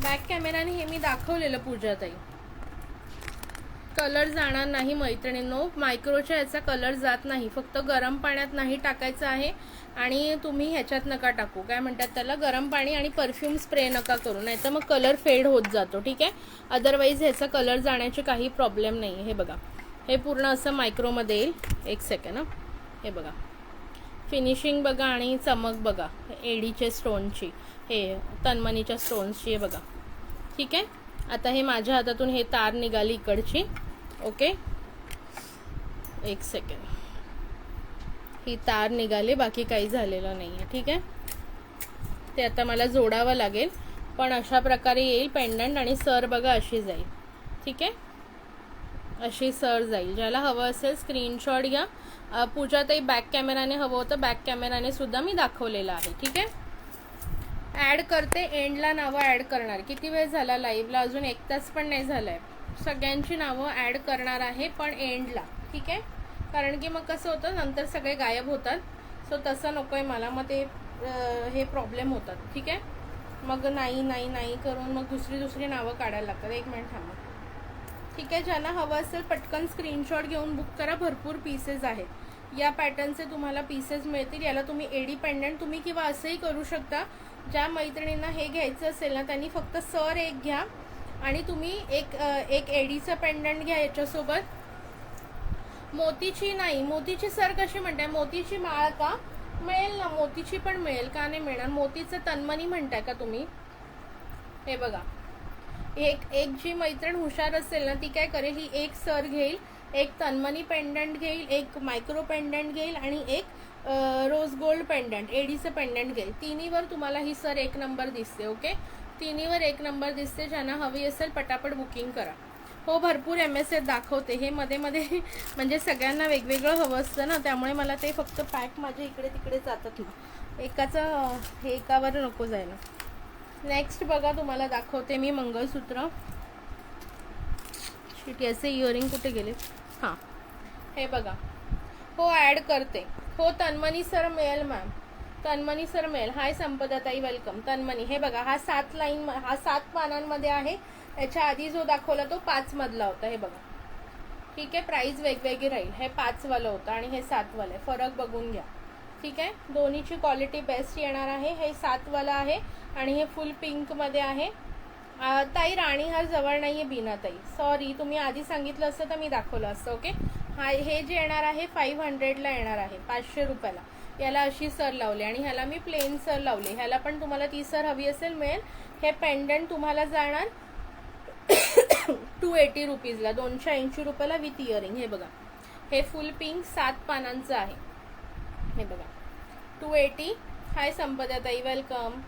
बॅक कॅमेराने हे मी दाखवलेलं पूजाताई. कलर जाणार नाही मैत्रिणींनो. मायक्रोच्या याचा कलर जात नाही. फक्त गरम पाण्यात नाही टाकायचं आहे. आणि तुम्ही ह्याच्यात नका टाकू, काय म्हणतात त्याला, गरम पाणी आणि परफ्यूम स्प्रे नका करू, नाही तर मग कलर फेड होत जातो. ठीक आहे, अदरवाईज ह्याचा कलर जाण्याचे काही प्रॉब्लेम नाही. हे बघा, हे पूर्ण असं मायक्रोमध्ये येईल. 1 सेकंड ना. हे बघा, फिनिशिंग बघा आणि चमक बघा. एडीचे स्टोनची, हे तन्मनीच्या स्टोन्सची. हे बघा. ठीक आहे, आता हे माझ्या हातातून हे तार निघाली इकडची. Okay, 1 second. ही तार निघाली, बाकी काही झालेलं नाही आहे. ठीक आहे, ते आता मला जोडावं लागेल. पण अशा प्रकारे येईल पेंडंट. आणि सर बघा अशी जाईल. ठीक आहे, अशी सर जाईल. ज्याला हवं असेल स्क्रीनशॉट घ्या. पूजाताई बॅक कॅमेराने हवं होतं, बॅक कॅमेराने सुद्धा मी दाखवलेलं आहे. ठीक आहे, ॲड करते. एंडला नावं ॲड करणार. किती वेळ झाला लाईव्हला? अजून 1 तास पण नाही झाला आहे. सगळ्यांची नावं ॲड करणार आहे, पण एंडला. ठीक आहे, कारण की मग कसं होतं, नंतर सगळे गायब होतात. सो तसं नको आहे मला. मग ते हे प्रॉब्लेम होतात. ठीक आहे, मग नाही नाही नाही करून मग दुसरी नावं काढायला लागतात. 1 मिनिट थांबा. ठीक आहे, ज्यांना हवं असेल पटकन स्क्रीनशॉट घेऊन बुक करा. भरपूर पीसेस आहेत. या पॅटर्नचे तुम्हाला पीसेस मिळतील. याला तुम्ही एडी पेंडंट तुम्ही किंवा असंही करू शकता. ज्या मैत्रिणींना हे घ्यायचं असेल ना, त्यांनी फक्त सर एक घ्या आणि तुम्ही एक एडीचं पेंडंट घ्या याच्यासोबत. मोतीची नाही, मोतीची सर कशी म्हणताय? मोतीची माळ का? मिळेल ना, मोतीची पण मिळेल, का नाही मिळणार? मोतीचं तन्मनी म्हणताय का तुम्ही? हे बघा, एक जी मैत्रीण हुशार असेल ना, ती काय करेल, ही एक सर घेईल, एक तन्मनी पेंडंट घेईल, एक मायक्रो पेंडंट घेईल आणि एक रोज गोल्ड पेंडंट, एडीचं पेंडंट घेईल. तिन्हीवर तुम्हाला ही सर 1 नंबर दिसते. ओके, तिन्हीवर 1 नंबर दिसते. ज्यांना हवी असेल पटापट बुकिंग करा. हो, भरपूर MSF दाखवते. हे मध्ये म्हणजे सगळ्यांना वेगवेगळं हवं असतं ना, त्यामुळे मला ते फक्त पॅक माझे इकडे तिकडे जातात ना. एकाचं हे एकावर नको जायला. नेक्स्ट बघा, तुम्हाला दाखवते मी मंगळसूत्र. शिट, याचे इयरिंग कुठे गेले? हां, हे बघा. हो, ॲड करते. हो, तन्मनी सर मिळेल मॅम, तन्मनी सर मिळेल. हाय संपदाताई, वेलकम. तन्मनी, हे बघा, हा 7 लाईन, हा 7 पानांमध्ये आहे. याच्या आधी जो दाखवला तो 5 मधला होता. हे बघा. ठीक आहे, प्राइस वेगवेगळी राहील. हे 5 वालं होतं आणि हे 7 वालं आहे. फरक बघून घ्या. ठीक आहे, दोन्हीची क्वालिटी बेस्ट येणार आहे. हे 7 वाला आहे आणि हे फुल पिंकमध्ये आहे. ताई राणीहार जवळ नाही आहे बीनाताई, सॉरी. तुम्ही आधी सांगितलं असतं तर मी दाखवलं असतं. ओके, हा हे जे येणार आहे 500ला येणार आहे, 500 रुपयाला. याला अशी सर लावली आणि ह्याला मी प्लेन सर लावली. ह्याला पण तुम्हाला ती सर हवी असेल मिळेल. हे पेंडंट तुम्हाला जाणार 280 रुपीजला, 280 रुपयाला विथ इयरिंग. हे बघा, हे फुल पिंक 7 पानांचं आहे. हे बघा, 280. हाय संपदाताई, वेलकम.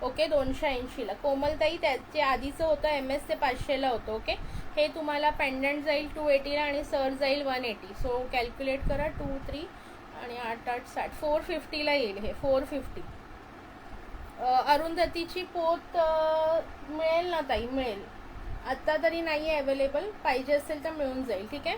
ओके, 280ला. कोमलताई, त्याच्या आधीचं होतं MS, ते 500ला होतं. ओके, हे तुम्हाला पेंडंट जाईल 280ला आणि सर जाईल 180. सो कॅल्क्युलेट करा. 2, 3 आणि 8, 8, 60, 450ला येईल हे. 450. अरुंधतीची पोत मिळेल ना ताई? मिळेल. आत्ता तरी नाही आहे अवेलेबल, पाहिजे असेल तर मिळून जाईल. ठीक आहे,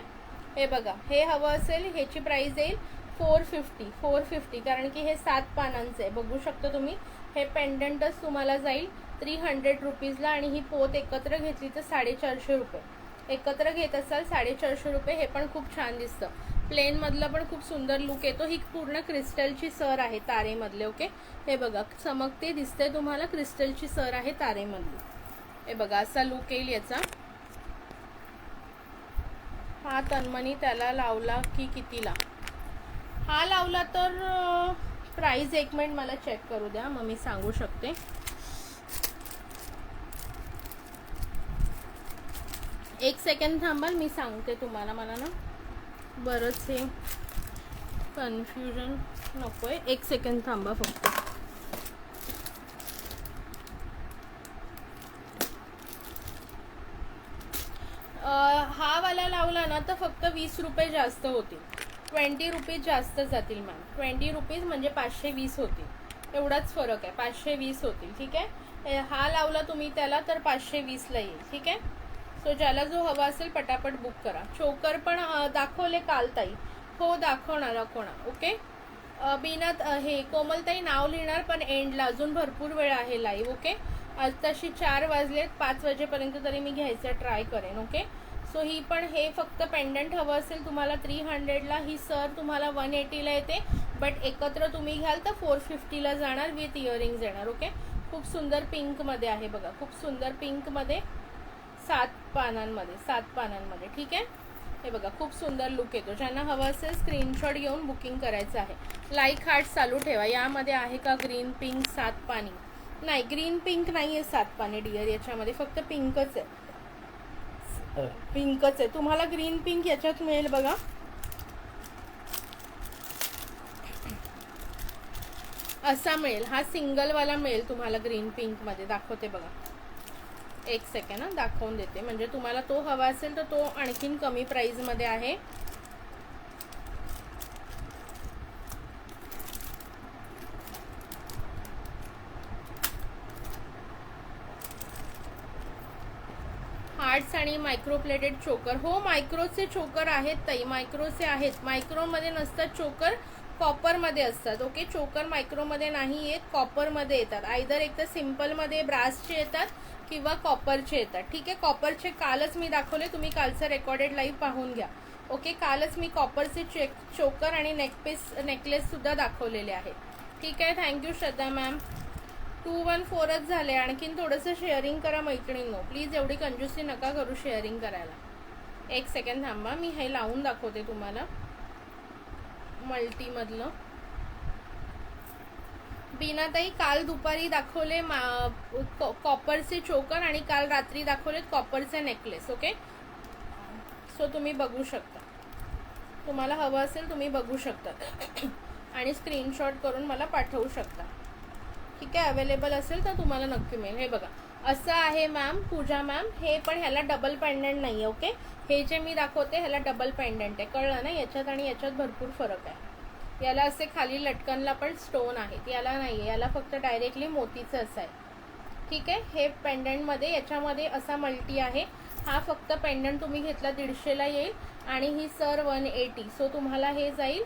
हे बघा, हे हवं असेल ह्याची प्राईस येईल 450. 450 कारण की हे 7 पानांचं आहे. बघू शकता तुम्ही. हे पेंडंटच तुम्हाला जाईल 300 रुपीजला आणि ही पोत एकत्र घेतली तर 450 रुपये. एकत्र घेत असाल 450 रुपये. हे पण खूप छान दिसतं. प्लेनमधलं पण खूप सुंदर लुक येतो. ही पूर्ण क्रिस्टलची सर आहे तारेमधले. ओके, हे बघा चमकते दिसते तुम्हाला, क्रिस्टलची सर आहे तारेमधली. हे बघा असा लुक येईल याचा. हा तन्मनी त्याला लावला की कितीला? हा लावला तर प्राइस 1 मिनिट मला चेक करू द्या, मग मी सांगू शकते. एक सेकंड थांबाल, मी सांगते तुम्हाला. मला ना बरंच हे कन्फ्युजन नको आहे. एक सेकंड थांबा फक्त. हा वाला लावला ना तर फक्त 20 रुपये जास्त होतील. 20 रुपीज जास्त जातील मॅम. 20 रुपीज म्हणजे 520 होतील. एवढाच फरक आहे, 520 होतील. ठीक आहे, हा लावला तुम्ही त्याला तर 520ला येईल. ठीक आहे, सो ज्याला जो हवा असेल पटापट बुक करा. चोकर पण दाखवले काल ताई? हो दाखवणार. ओके, बिनात हे कोमलताई नाव लिहिणार पण एंडला, अजून भरपूर वेळ आहे लाईव्ह. ओके, आज तशी 4 वाजलेत, 5 वाजेपर्यंत तरी मी घ्यायचं ट्राय करेन. ओके, सो ही पण हे फक्त पेंडंट हवं असेल तुम्हाला 300ला. ही सर तुम्हाला 180ला येते, बट एकत्र तुम्ही घ्याल तर 450ला जाणार, विथ इयरिंग्ज येणार. ओके, खूप सुंदर पिंकमध्ये आहे बघा, खूप सुंदर पिंकमध्ये 7 पानांमध्ये. ठीक आहे, हे बघा खूप सुंदर लुक येतो. ज्यांना हवं असेल स्क्रीनशॉट घेऊन बुकिंग करायचं आहे. लाईक हार्ट चालू ठेवा. यामध्ये आहे का ग्रीन पिंक 7 पानी? नाही, ग्रीन पिंक नाही आहे 7 पानी डिअर, याच्यामध्ये फक्त पिंकच आहे. पिंकच आहे. तुम्हाला ग्रीन पिंक याच्यात मिळेल बघा. असा मिळेल, हा सिंगलवाला मिळेल तुम्हाला ग्रीन पिंकमध्ये. दाखवते बघा, एक सेकंड ना दाखवून देते. म्हणजे तुम्हाला तो हवा असेल तर तो आणखीन कमी प्राईजमध्ये आहे. हार्ट्स आणि मायक्रोप्लेटेड चोकर. हो, मायक्रोचे चोकर आहेत ताई, मायक्रोचे आहेत. मायक्रोमध्ये नसतात चोकर, कॉपरमध्ये असतात. ओके, चोकर मायक्रोमध्ये नाही येत, कॉपरमध्ये येतात. आयदर एक तर सिम्पलमध्ये ब्रासचे येतात किंवा कॉपरचे येतात. ठीक आहे, कॉपरचे कालच मी दाखवले, तुम्ही कालचं रेकॉर्डेड लाईव्ह पाहून घ्या. ओके, कालच मी कॉपरचे चोकर आणि नेकलेस सुद्धा दाखवलेले आहेत. ठीक आहे, थँक्यू श्रद्धा मॅम. 214च झाले. आणखीन थोडंसं शेअरिंग करा मैत्रिणींनो, प्लीज. एवढी कंजूसी नका करू शेअरिंग करायला. एक सेकंड थांबा, मी हे लावून दाखवते तुम्हाला मल्टीमधलं. बीनाताई काल दुपारी दाखवले कॉपरचे चोकर आणि काल रात्री दाखवलेत कॉपरचे नेकलेस. ओके, सो तुम्ही बघू शकता, तुम्हाला हवं असेल तुम्ही बघू शकता आणि स्क्रीनशॉट करून मला पाठवू शकता. ठीक आहे, अवेलेबल असेल तर तुम्हाला नक्की मिळेल. हे बघा असं आहे मॅम, पूजा मॅम. हे पण ह्याला डबल पेंडंट नाही आहे. ओके, हे जे मी दाखवते ह्याला डबल पेंडंट आहे, कळलं ना? याच्यात आणि याच्यात भरपूर फरक आहे. याला असे खाली लटकनला पण स्टोन आहेत, याला नाही आहे. याला फक्त डायरेक्टली मोतीचं असं आहे. ठीक आहे, हे पेंडंटमध्ये याच्यामध्ये असा मल्टी आहे. हा फक्त पेंडंट तुम्ही घेतला 150ला येईल आणि ही सर 180. सो तुम्हाला हे जाईल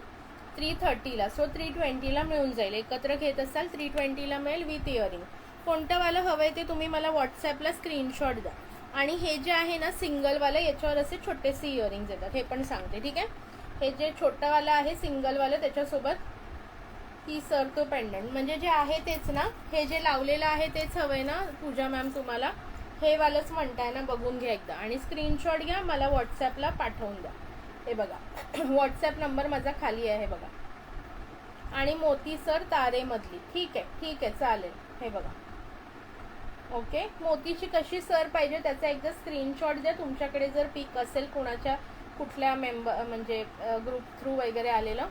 330ला. सो 320ला मिळून जाईल. एकत्र घेत असाल 320ला मिळेल विथ इयरिंग. कोणतं वालं हवं आहे ते तुम्ही मला व्हॉट्सॲपला स्क्रीनशॉट द्या. आणि हे जे आहे ना सिंगलवालं, याच्यावर असे छोटेसे इयरिंग्ज येतात, हे पण सांगते. ठीक आहे, हे जे छोटंवालं आहे सिंगलवालं, त्याच्यासोबत ही सर तो पेंडंट, म्हणजे जे आहे तेच ना, हे जे लावलेलं आहे तेच हवंय ना पूजा मॅम तुम्हाला? हे वालंच म्हणताय ना? बघून घ्या एकदा आणि स्क्रीनशॉट घ्या, मला व्हॉट्सॲपला पाठवून द्या. हे बघा व्हॉट्सॲप नंबर माझा खाली आहे बघा. आणि मोती सर तारेमधली. ठीक आहे चालेल. हे बघा, ओके, मोतीची कशी सर पाहिजे त्याचा एकदा स्क्रीनशॉट द्या. तुमच्याकडे जर पिक असेल कुणाच्या कुठल्या मेंबर म्हणजे ग्रुप थ्रू वगैरे आलेलं.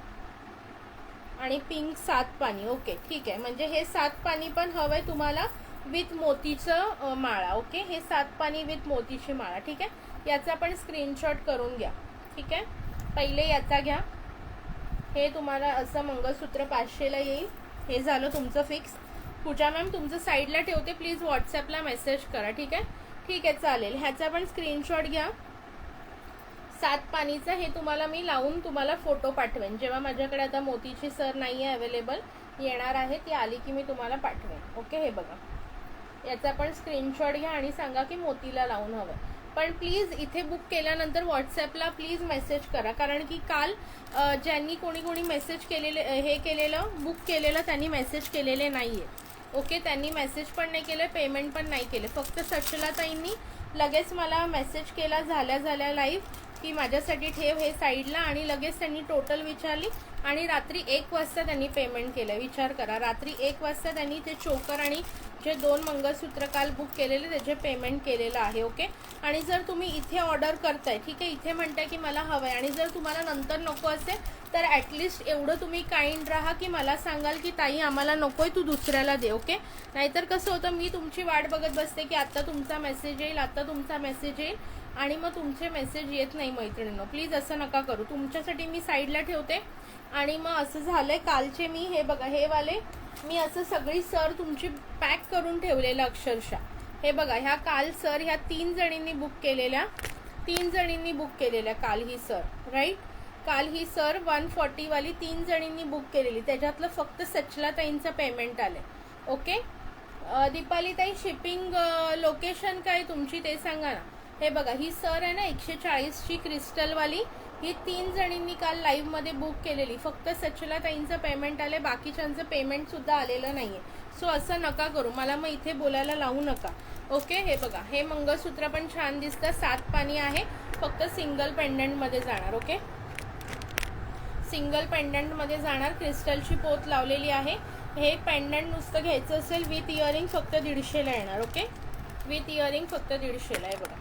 आणि पिंक 7 पानी. ओके, ठीक आहे, म्हणजे हे 7 पानी पण हवंय तुम्हाला विथ मोतीचं माळा. ओके, हे 7 पानी विथ मोतीची माळा. ठीक आहे, याचा पण स्क्रीनशॉट करून घ्या. ठीक आहे, पहिले याचा घ्या. हे तुम्हाला असं मंगळसूत्र 500ला येईल. हे झालं तुमचं फिक्स. पूजा मॅम तुमचं साईडला ठेवते, प्लीज व्हॉट्सॲपला मेसेज करा. ठीक आहे चालेल. ह्याचा पण स्क्रीनशॉट घ्या 7 पानीचा. हे तुम्हाला मी लावून तुम्हाला फोटो पाठवेन. जेव्हा माझ्याकडे आता मोतीची सर नाही आहे अवेलेबल, येणार आहे, ती आली की मी तुम्हाला पाठवेन. ओके, हे बघा, याचा पण स्क्रीनशॉट घ्या आणि सांगा की मोतीला लावून हवं. पण प्लीज इथे बुक केल्यानंतर व्हॉट्सॲपला प्लीज मेसेज करा, कारण की काल ज्यांनी कोणी मेसेज केलेले हे केलेलं बुक केलेलं त्यांनी मेसेज केलेले नाही आहे. ओके, त्यांनी मेसेज पण नाही केलं, पेमेंट पण नाही केले. फक्त सचलाताईंनी लगेच मला मेसेज केला झाल्या लाईव्ह की माझ्यासाठी ठेव हे साईडला, आणि लगेच त्यांनी टोटल विचारली आणि रात्री 1 वाजता त्यांनी पेमेंट केलं. विचार करा, रात्री 1 वाजता त्यांनी ते चोकर आणि जे 2 मंगळसूत्र काल बुक केलेले त्याचे पेमेंट केलेलं आहे. ओके, आणि जर तुम्ही इथे ऑर्डर करताय, ठीक आहे, इथे म्हणताय की मला हवं आहे, आणि जर तुम्हाला नंतर नको असेल तर ॲटलिस्ट एवढं तुम्ही काइंड राहा की मला सांगाल की ताई आम्हाला नको आहे, तू दुसऱ्याला दे. ओके, नाहीतर कसं होतं, मी तुमची वाट बघत बसते की आत्ता तुमचा मेसेज येईल, आत्ता तुमचा मेसेज येईल, आणि मग तुमचे मेसेज येत नाही. मैत्रिणींनो, प्लीज असं नका करू. तुमच्यासाठी मी साईडला ठेवते. आणि मग असं झालंय, कालचे मी हे बघा, हे वाले मी असं सगळी सर तुमची पॅक करून ठेवलेलं अक्षरशः. हे बघा, ह्या काल सर ह्या 3 जणींनी बुक केलेल्या, 3 जणींनी बुक केलेल्या काल ही सर, राईट. काल ही सर 140 वाली 3 जणींनी बुक केलेली, त्याच्यातलं फक्त सचलाताईंचं पेमेंट आलंय. ओके, दीपालीताई शिपिंग लोकेशन काय तुमची ते सांगा ना. हे बघा, ही सर आहे ना 140ची क्रिस्टलवाली, ही 3 जणींनी काल लाईव्हमध्ये बुक केलेली. फक्त सचलाताईंचं पेमेंट आले, बाकीच्यांचं पेमेंट सुद्धा आलेलं नाहीये. सो असं नका करू, मला मग इथे बोलायला लावू नका. ओके, हे बघा, हे मंगळसूत्र पण छान दिसतं, 7 पाणी आहे, फक्त सिंगल पेंडंटमध्ये जाणार. ओके, सिंगल पेंडंटमध्ये जाणार, क्रिस्टलची पोत लावलेली आहे. हे पेंडंट नुसतं घ्यायचं असेल विथ इयरिंग फक्त 150ला येणार. ओके, विथ इयरिंग फक्त 150ला आहे. बघा,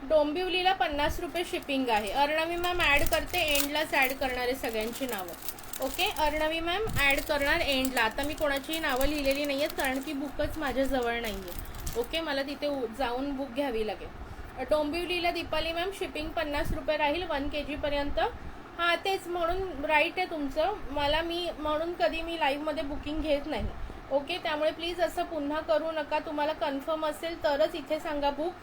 डोंबिवलीला 50 रुपये शिपिंग आहे. अर्णवी मॅम ॲड करते, एंडलाच ॲड करणारे सगळ्यांची नावं. ओके, अर्णवी मॅम ॲड करणार एंडला. आता मी कोणाची नावं लिहिलेली नाही आहेत, कारण की बुकच माझ्याजवळ नाही आहे. ओके, मला तिथे जाऊन बुक घ्यावी लागेल. डोंबिवलीला दीपाली मॅम शिपिंग 50 रुपये राहील 1 kg पर्यंत. हां, तेच म्हणून राईट आहे तुमचं. मी म्हणून कधी मी लाईव्हमध्ये बुकिंग घेत नाही. ओके, त्यामुळे प्लीज असं पुन्हा करू नका. तुम्हाला कन्फर्म असेल तरच इथे सांगा बुक.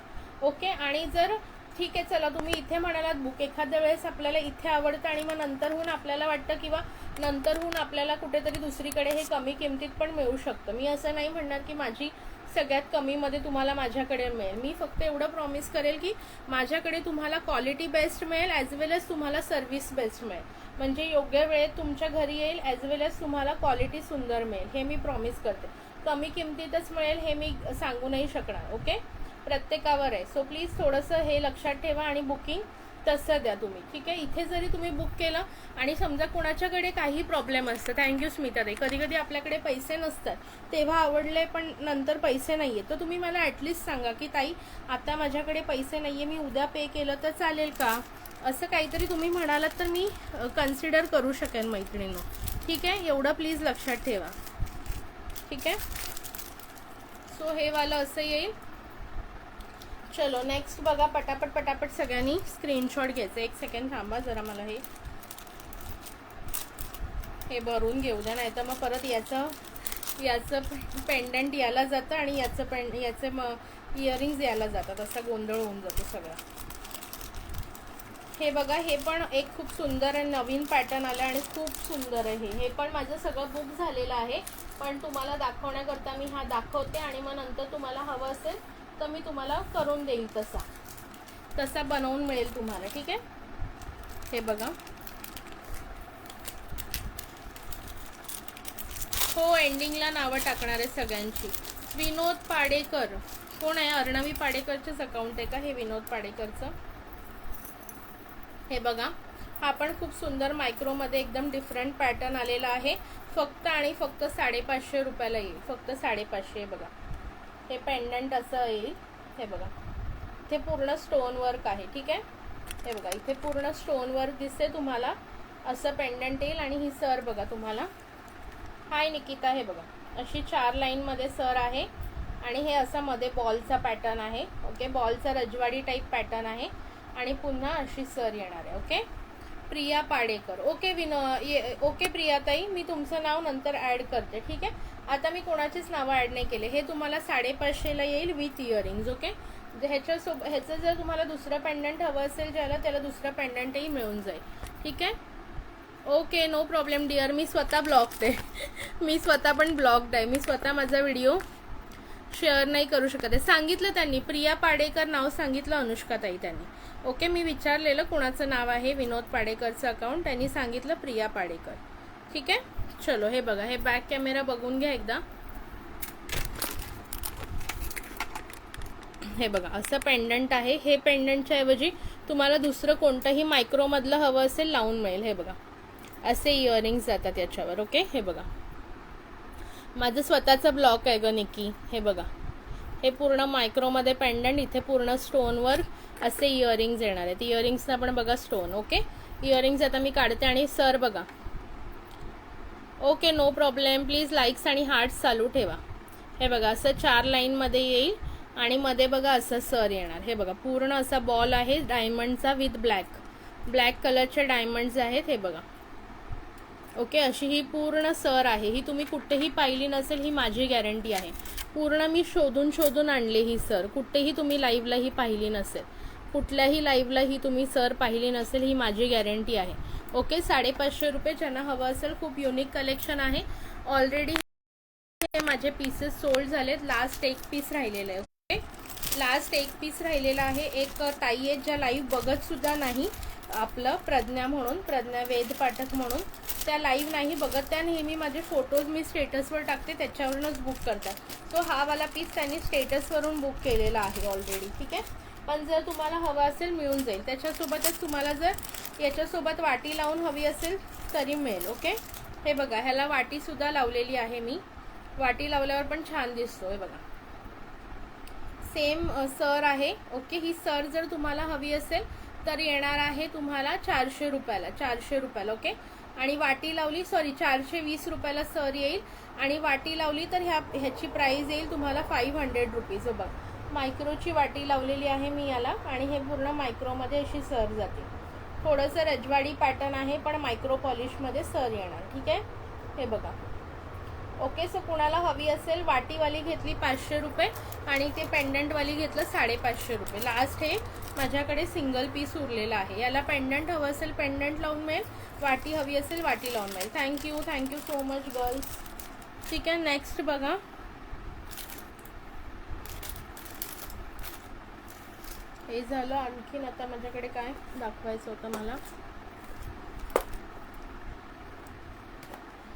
ओके, आणि जर ठीक आहे चला तुम्ही इथे म्हणालात बुक, एखाद्या वेळेस आपल्याला इथे आवडतं आणि मग नंतरहून आपल्याला वाटतं किंवा नंतरहून आपल्याला कुठेतरी दुसरीकडे हे कमी किमतीत पण मिळू शकतं. मी असं नाही म्हणणार की माझी सगळ्यात कमीमध्ये तुम्हाला माझ्याकडे मिळेल. मी फक्त एवढं प्रॉमिस करेल की माझ्याकडे तुम्हाला क्वालिटी बेस्ट मिळेल, ॲज वेल एज तुम्हाला सर्व्हिस बेस्ट मिळेल. म्हणजे योग्य वेळेत तुमच्या घरी येईल, ॲज वेल एज तुम्हाला क्वालिटी सुंदर मिळेल, हे मी प्रॉमिस करते. कमी किमतीतच मिळेल हे मी सांगू नाही शकणार. ओके, प्रत्येकावर आहे. सो प्लीज थोडंसं हे लक्षात ठेवा आणि बुकिंग तसं द्या तुम्ही. ठीक आहे, इथे जरी तुम्ही बुक केलं आणि समजा कोणाच्याकडे काही प्रॉब्लेम असतं, थँक्यू स्मिताताई, कधी कधी आपल्याकडे पैसे नसतात तेव्हा आवडले पण नंतर पैसे नाही आहेत, तर तुम्ही मला ॲटलिस्ट सांगा की ताई आता माझ्याकडे पैसे नाही आहे, मी उद्या पे केलं तर चालेल का, असं काहीतरी तुम्ही म्हणालात तर मी कन्सिडर करू शकेन मैत्रिणींनो. ठीक आहे, एवढं प्लीज लक्षात ठेवा. ठीक आहे, सो हे वालं असं येईल. चलो नेक्स्ट बघा, पटापट सगळ्यांनी स्क्रीनशॉट घ्यायचं. 1 सेकंड थांबा जरा, मला हे भरून घेऊ द्या, नाही तर मग परत याचं पेंडंट याला जातं आणि याचे मग इयरिंग्स याला जातात, असा गोंधळ होऊन जातो सगळा. हे बघा, हे पण एक खूप सुंदर आणि नवीन पॅटर्न आला आणि खूप सुंदर आहे. हे पण माझं सगळं बुक झालेलं आहे, पण तुम्हाला दाखवण्याकरता मी हा दाखवते आणि मग नंतर तुम्हाला हवं असेल तर मी तुम्हाला करून देईल, तसा बनवून मिळेल तुम्हाला. ठीक आहे, हे बघा. हो, एंडिंगला नावं टाकणार आहे सगळ्यांची. विनोद पाडेकर कोण आहे? अर्णवी पाडेकरचंच अकाउंट आहे का हे विनोद पाडेकरचं? हे बघा, हा पण खूप सुंदर मायक्रोमध्ये एकदम डिफरंट पॅटर्न आलेला आहे. फक्त आणि फक्त 550 रुपयाला येईल, फक्त 550. बघा, हे पेंडंट असं येईल. हे बघा, इथे पूर्ण स्टोन वर्क आहे. ठीक आहे, हे बघा, इथे पूर्ण स्टोन वर्क दिसते तुम्हाला, असं पेंडंट येईल. आणि ही सर बघा तुम्हाला, हाय निकिता, हे बघा अशी 4 लाईनमध्ये सर आहे आणि हे असं मध्ये बॉलचा पॅटर्न आहे. ओके, बॉलचा रजवाडी टाईप पॅटर्न आहे आणि पुन्हा अशी सर येणार आहे. Okay, Priya Padekar. Okay okay प्रियाताई, मी तुमचं नाव नंतर ॲड करते. ठीक आहे, आता मी कोणाचीच नावं ॲड नाही केले. हे तुम्हाला 550ला येईल विथ इयरिंग्ज. ओके, ह्याचं जर तुम्हाला दुसरं पेंडंट हवं असेल त्याला दुसरं पेंडंटही मिळून जाईल. ठीक आहे, ओके, नो प्रॉब्लेम डिअर. मी स्वतः ब्लॉक्ड आहे, मी स्वतः पण ब्लॉक्ड आहे. मी स्वतः माझा व्हिडिओ शेअर नाही करू शकत आहे. सांगितलं त्यांनी, प्रिया पाडेकर नाव सांगितलं अनुष्काताई त्यांनी. ओके, मी विचारलेलं कुणाचं नाव आहे विनोद पाडेकरचं अकाउंट, त्यांनी सांगितलं प्रिया पाडेकर. ठीक आहे, चलो हे बघा, हे बॅक कॅमेरा बघून घ्या एकदा. हे बघा असं पेंडंट आहे. हे पेंडंटच्या ऐवजी तुम्हाला दुसरं कोणतंही मायक्रोमधलं हवं असेल लावून मिळेल. हे बघा असे इयरिंग्स जातात याच्यावर. ओके, हे बघा माझं स्वतःचं ब्लॉक आहे ग निकी. हे बघा हे पूर्ण मायक्रोमध्ये पेंडंट, इथे पूर्ण स्टोनवर असे इयरिंग्स येणार आहेत. इयरिंग्सना पण बघा स्टोन. ओके, इयरिंग्स आता मी काढते. आणि सर बघा, okay no problem, please likes आणि हार्ट्स चालू ठेवा. हे बघा असं 4 लाईनमध्ये येईल आणि मध्ये बघा असं सर येणार. हे बघा पूर्ण असा बॉल आहे डायमंडचा विथ ब्लॅक कलरचे डायमंड्स आहेत. हे बघा ओके, अशी ही पूर्ण सर आहे. ही तुम्ही कुठेही पाहिली नसेल, ही माझी गॅरंटी आहे. पूर्ण मी शोधून आणले ही सर. कुठेही तुम्ही लाईव्हला ही पाहिली नसेल, कुठल्याही लाईव्हला ही तुम्ही सर पाहिली नसेल, ही माझी गॅरंटी आहे. ओके, 550 रुपये. ज्यांना हवं असेल, खूप युनिक कलेक्शन आहे. ऑलरेडी हे माझे पीसेस सोल्ड झालेत. लास्ट एक पीस राहिलेलं आहे. ओके, लास्ट एक पीस राहिलेला आहे. एक ताई आहेत ज्या लाईव्ह बघत सुद्धा नाही, आपलं प्रज्ञा म्हणून, प्रज्ञा वेद पाठक म्हणून, त्या लाईव्ह नाही बघत. त्या नेहमी माझे फोटोज मी स्टेटसवर टाकते, त्याच्यावरूनच बुक करतात. तो हा वाला पीस त्यांनी स्टेटसवरून बुक केलेला आहे ऑलरेडी. ठीक आहे, पण जर तुम्हाला हवं असेल मिळून जाईल. त्याच्यासोबतच तुम्हाला जर याच्यासोबत वाटी लावून हवी असेल तरी मिळेल. ओके, हे बघा ह्याला वाटीसुद्धा लावलेली आहे मी. वाटी लावल्यावर पण छान दिसतो. हे बघा सेम सर आहे. ओके, ही सर जर तुम्हाला हवी असेल तर येणार आहे तुम्हाला 400 रुपयाला. 400 रुपयाला. ओके, आणि वाटी लावली, सॉरी 420 रुपयाला सर येईल. आणि वाटी लावली तर ह्याची प्राईस येईल तुम्हाला 500 रुपीज. बघ मायक्रोची वाटी लावलेली आहे मी याला, आणि हे पूर्ण मायक्रोमध्ये अशी सर जाते. थोडंसं रजवाडी पॅटर्न आहे, पण मायक्रो पॉलिशमध्ये सर येणार. ठीक आहे, हे बघा. ओके, सो कुणाला हवी असेल, वाटीवाली घेतली 500 रुपये आणि ते पेंडंटवाली घेतलं 550 रुपये. लास्ट हे माझ्याकडे सिंगल पीस उरलेला आहे. याला पेंडंट हवं असेल पेंडंट लावून मिळेल, वाटी हवी असेल वाटी लावून मिळेल. Thank you so much girls. ठीक आहे, नेक्स्ट बघा. हे झालं. आणखीन आता माझ्याकडे काय दाखवायचं होतं मला.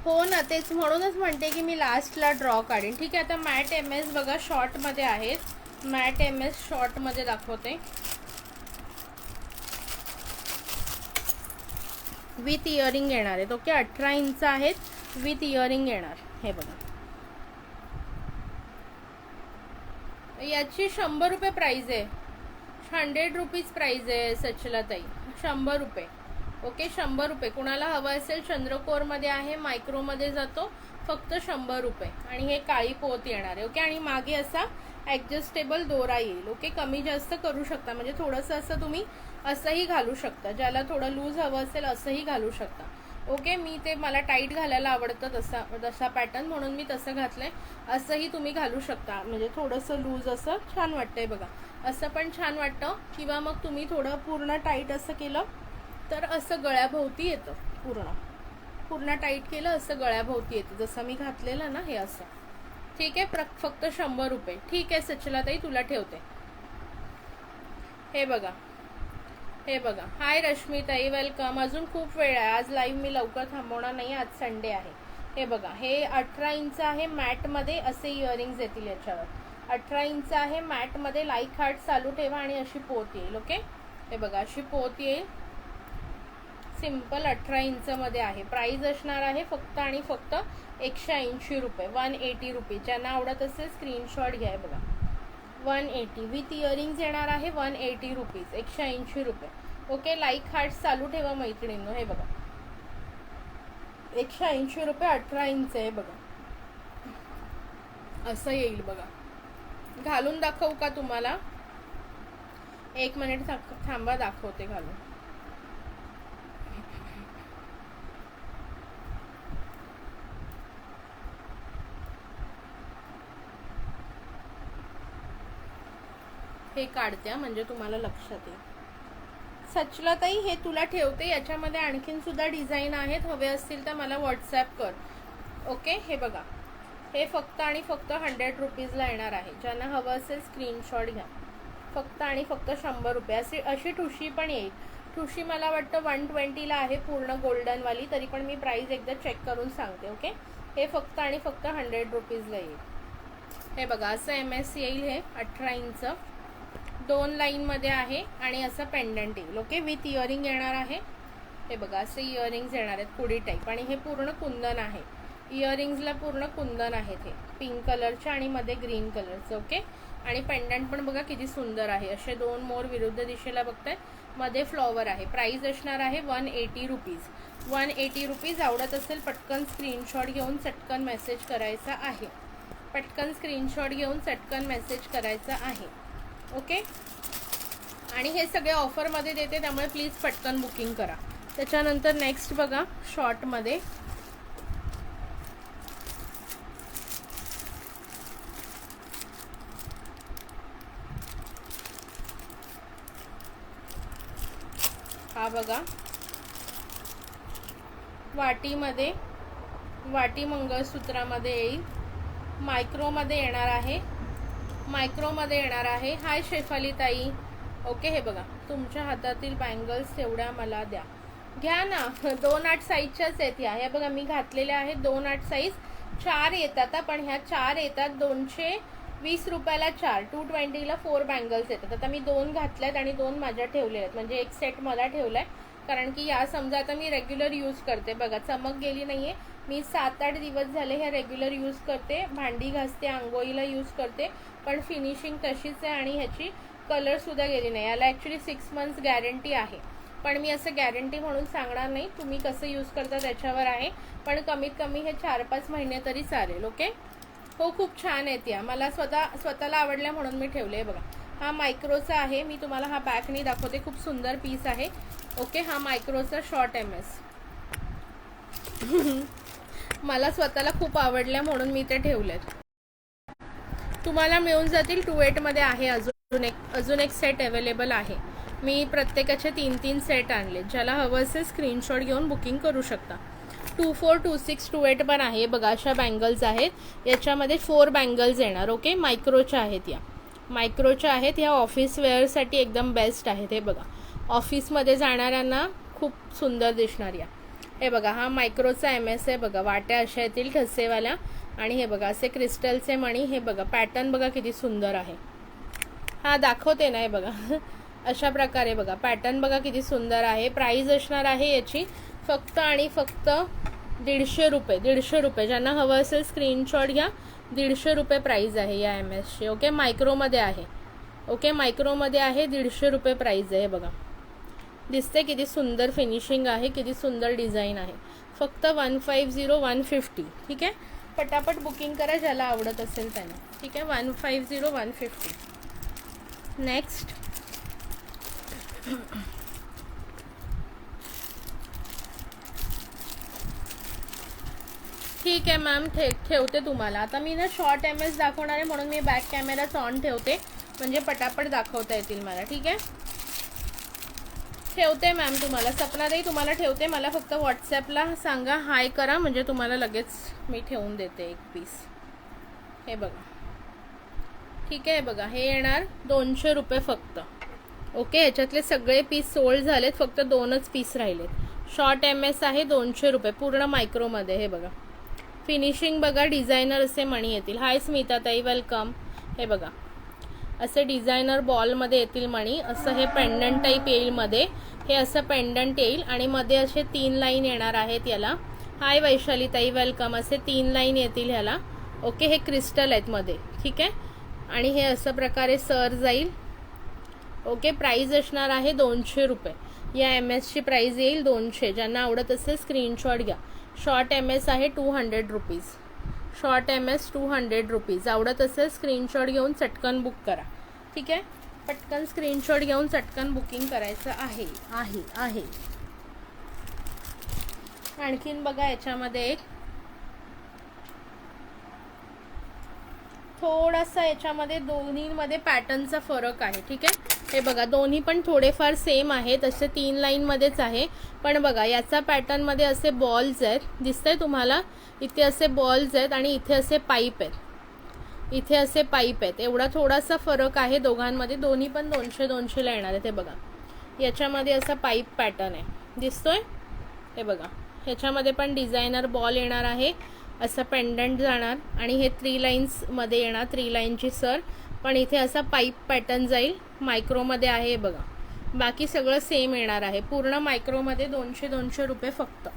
हो ना, तेच म्हणूनच म्हणते की मी लास्टला ड्रॉ काढेन. ठीक आहे, आता मॅट MS बघा शॉर्टमध्ये आहेत. मॅट MS शॉर्टमध्ये दाखवते. विथ इयरिंग येणार आहेत. ओके, 18 इंच आहेत, विथ इयरिंग येणार. हे बघा याची 100 रुपये प्राईज आहे. 100 रुपीज प्राईज आहे सचलाताई, 100 रुपये. ओके, 100 रुपये. कुणाला हवं असेल चंद्रकोरमध्ये आहे, मायक्रोमध्ये जातो, फक्त 100 रुपये. आणि हे काळी पोत येणार आहे. ओके, आणि मागे असा ॲडजस्टेबल दोरा येईल. ओके, कमी जास्त करू शकता, म्हणजे थोडंसं असं तुम्ही असंही घालू शकता. ज्याला थोडं लूज हवं असेल असंही घालू शकता. ओके, मी ते मला टाईट घालायला आवडतं तसा पॅटर्न, म्हणून मी तसं घातलंय. असंही तुम्ही घालू शकता, म्हणजे थोडंसं लूज असं छान वाटतंय बघा. असं पण छान वाटतं. किंवा मग तुम्ही थोडं पूर्ण टाईट असं केलं तर असं गळ्याभोवती येतं. पूर्ण टाईट केलं असं गळ्याभोवती येतं, जसं मी घातलेलं ना हे असं. ठीक आहे, फक्त 100 रुपये. ठीक आहे सचलाताई, तुला ठेवते. हे बघा, हे बघा. हाय रश्मीताई, वेलकम. अजून खूप वेळ आहे, आज लाईव्ह मी लवकर थांबवणार नाही, आज संडे आहे. हे बघा, हे 18 इंच आहे मॅटमध्ये. असे इयरिंग्स येतील याच्यावर. 18 इंच आहे मॅटमध्ये. लाईक हार्ट चालू ठेवा आणि अशी पोत येईल. ओके, हे बघा अशी पोत येईल. सिम्पल 18 इंचमध्ये आहे. प्राईज असणार आहे फक्त आणि फक्त 180 रुपये, 180 रुपये. ज्यांना आवडत असेल स्क्रीनशॉट घ्या. बघा 180 विथ इयरिंग्स येणार आहे. 180 रुपीज, 180 रुपये. ओके, लाईक हार्ट चालू ठेवा मैत्रिणींनो. हे बघा 180 रुपये, 18 इंच आहे. बघा असं येईल. बघा घालून दाखवू का तुम्हाला? 1 मिनिट थांबा, दाखवते घालून. हे काढत्या म्हणजे तुम्हाला लक्षात येईल. सचलाताई हे तुला ठेवते. याच्यामध्ये आणखीन सुद्धा डिझाईन आहेत, हवे असतील तर मला व्हॉट्सॲप कर. ओके, हे बघा हे फक्त आणि फक्त 100 रुपीजला येणार आहे. ज्यांना हवं असेल स्क्रीनशॉट घ्या. फक्त आणि फक्त 100 रुपये. अशी ठुशी पण येईल. ठुशी मला वाटतं 120ला आहे पूर्ण गोल्डनवाली. तरी पण मी प्राईस एकदा चेक करून सांगते. ओके, हे फक्त आणि फक्त 100 रुपीजला येईल. हे बघा असं MS येईल. हे 18 इंच 2 लाईनमध्ये आहे आणि असं पेंडंट येईल. ओके, विथ इयरिंग येणार आहे. हे बघा असे इयरिंग्स येणार आहेत कुडी टाईप. आणि हे पूर्ण कुंदन आहे. इयरिंग्सला पूर्ण कुंदन आहे. ते पिंक कलरचे आणि मध्ये ग्रीन कलरचं. ओके, आणि पेंडंट पण बघा किती सुंदर आहे. असे 2 मोर विरुद्ध दिशेला बघताय. मध्ये फ्लॉवर आहे. प्राइस असणार आहे 180 रुपीज. 180 रुपीज. आवडत असेल पटकन स्क्रीनशॉट घेऊन चटकन मेसेज करायचा आहे. पटकन स्क्रीनशॉट घेऊन चटकन मेसेज करायचा आहे. ओके, आणि हे सगळे ऑफरमध्ये देते त्यामुळे प्लीज पटकन बुकिंग करा. त्याच्यानंतर नेक्स्ट बघा शॉर्टमध्ये हा बघा वाटीमध्ये, वाटी मंगळसूत्रामध्ये येईल. मायक्रोमध्ये येणार आहे. मायक्रोमध्ये येणार आहे. हाय शेफाली ताई. ओके, हे बघा तुमच्या हातातील बँगल्स तेवढ्या मला द्या. घ्या ना, 2-8 साईजच्याच आहेत ह्या. हे बघा मी घातलेल्या आहेत 2-8 साईज. 4 येतात. पण ह्या 4 येतात 220 रुपयाला 4. 220ला 4 बँगल्स येतात. आता मी 2 घातल्यात आणि 2 माझ्या ठेवलेल्या आहेत. म्हणजे एक सेट मला ठेवलाय. कारण की या समजा आता मी रेग्युलर यूज करते. बघा चमक गेली नाहीये. मी 7-8 दिवस झाले ह्या रेग्युलर यूज करते. भांडी घासते, आंघोळीला यूज करते. पण फिनिशिंग तशीच आहे आणि ह्याची कलर सुद्धा गेली नाही. याला ॲक्च्युली 6 मंथ्स गॅरंटी आहे. पण मी असं गॅरंटी म्हणून सांगणार नाही. तुम्ही कसं यूज करता त्याच्यावर आहे. पण कमीत कमी हे 4-5 महिने तरी चालेल. ओके, हो खूप छान आहेत या. मला स्वतःला आवडल्या म्हणून मी ठेवले. बघा हा मायक्रोचा आहे. मी तुम्हाला हा बॅकनी दाखवते. खूप सुंदर पीस आहे. ओके, हा मायक्रोचा शॉर्ट MS. मला स्वतःला खूप आवडल्या म्हणून मी ते ठेवलेत. तुम्हाला मिळून जातील. 2-8 मध्ये आहे. अजून एक सेट अवेलेबल आहे. मी प्रत्येकाचे 3-3 सेट आणले. ज्याला हवं असेल स्क्रीनशॉट घेऊन बुकिंग करू शकता. 24, 26, 28 पण आहे. बघा अशा बँगल्स आहेत. याच्यामध्ये 4 बँगल्स येणार. ओके, मायक्रोच्या आहेत या. मायक्रोच्या आहेत. ह्या ऑफिस वेअरसाठी एकदम बेस्ट आहेत. हे बघा ऑफिसमध्ये जाणाऱ्यांना खूप सुंदर दिसणार या. हे बघा हा मायक्रोचा MS आहे. बघा वाट्या अशा येतील ठसेवाल्या. आणि हे बघा असे क्रिस्टलचे मणी. हे बघा पॅटर्न बघा किती सुंदर आहे. हा दाखवते ना. हे बघा अशा प्रकारे बघा पॅटर्न बघा किती सुंदर आहे. प्राइस असणार आहे याची फक्त आणि फक्त 150 रुपये. 150 रुपये. ज्यांना हवं असेल स्क्रीनशॉट घ्या. 150 रुपये प्राइस आहे या MS ची. ओके, मायक्रोमध्ये आहे. ओके, मायक्रोमध्ये आहे. 150 रुपये प्राइस आहे. हे बघा दिसते किती सुंदर फिनिशिंग आहे. किती सुंदर डिझाईन आहे. फक्त 150, 150. ठीक आहे, पटापट बुकिंग करा ज्याला आवडत असेल त्यांना. ठीक आहे, 150, 150. नेक्स्ट ठीक आहे मॅम, ठेवते तुम्हाला. आता मी ना शॉर्ट MS दाखवणार आहे म्हणून मी बॅक कॅमेराच ऑन ठेवते. म्हणजे पटापट दाखवता येतील मला. ठीक आहे, ठेवते मॅम तुम्हाला. सपनाताई तुम्हाला ठेवते. मला फक्त व्हॉट्सॲपला सांगा, हाय करा, म्हणजे तुम्हाला लगेच मी ठेवून देते एक पीस. हे बघा ठीक आहे. बघा हे येणार 200 रुपये फक्त. ओके, याच्यातले सगळे पीस सोल्ड झालेत. फक्त 2च पीस राहिलेत. शॉर्ट MS आहे. 200 रुपये पूर्ण मायक्रोमध्ये. हे बघा फिनिशिंग बघा. डिझायनर असे मणी येतील. हाय स्मिताताई, वेलकम. हे बघा असे डिझायनर बॉलमध्ये येतील मणी. असं हे पेंडंट टाईप येईल मध्ये. हे असं पेंडंट येईल आणि मध्ये असे 3 लाईन येणार आहेत याला. हाय वैशाली ताई, वेलकम. असे 3 लाईन येतील ह्याला. ओके, हे क्रिस्टल आहेत मध्ये. ठीक आहे, आणि हे असं प्रकारे सर जाईल. ओके, प्राइस असणार आहे 200 रुपये. या MS ची प्राइस येईल 200. ज्यांना आवडत असेल स्क्रीनशॉट घ्या. शॉर्ट MS आहे 200 रुपीज. Short MS 200 rupees. आवडत असेल स्क्रीनशॉट घेऊन चटकन बुक करा. ठीक आहे, पटकन स्क्रीनशॉट घेऊन चटकन बुकिंग करायचं आहे. आणखीन बघा याच्यामध्ये एक थोडासा याच्यामध्ये दोन्हीमध्ये पॅटर्नचा फरक आहे. ठीक आहे, हे बघा दोन्ही पण थोडेफार सेम आहेत, असे 3 लाईनमध्येच आहे. पण बघा याचा पॅटर्नमध्ये असे बॉल्स आहेत, दिसतंय तुम्हाला, इथे असे बॉल्स आहेत आणि इथे असे पाईप आहेत, इथे असे पाईप आहेत. एवढा थोडासा फरक आहे दोघांमध्ये. दोन्ही पण 200-200ला येणार आहे. ते बघा याच्यामध्ये असा पाईप पॅटर्न आहे, दिसतोय. हे बघा ह्याच्यामध्ये पण डिझायनर बॉल येणार आहे, असं पेंडंट जाणार आणि हे 3 लाईन्समध्ये येणार, 3 लाईनची सर. पण इथे असा पाईप पॅटर्न जाईल, मायक्रोमध्ये आहे. हे बघा बाकी सगळं सेम येणार आहे. पूर्ण मायक्रोमध्ये 200-200 रुपये फक्त.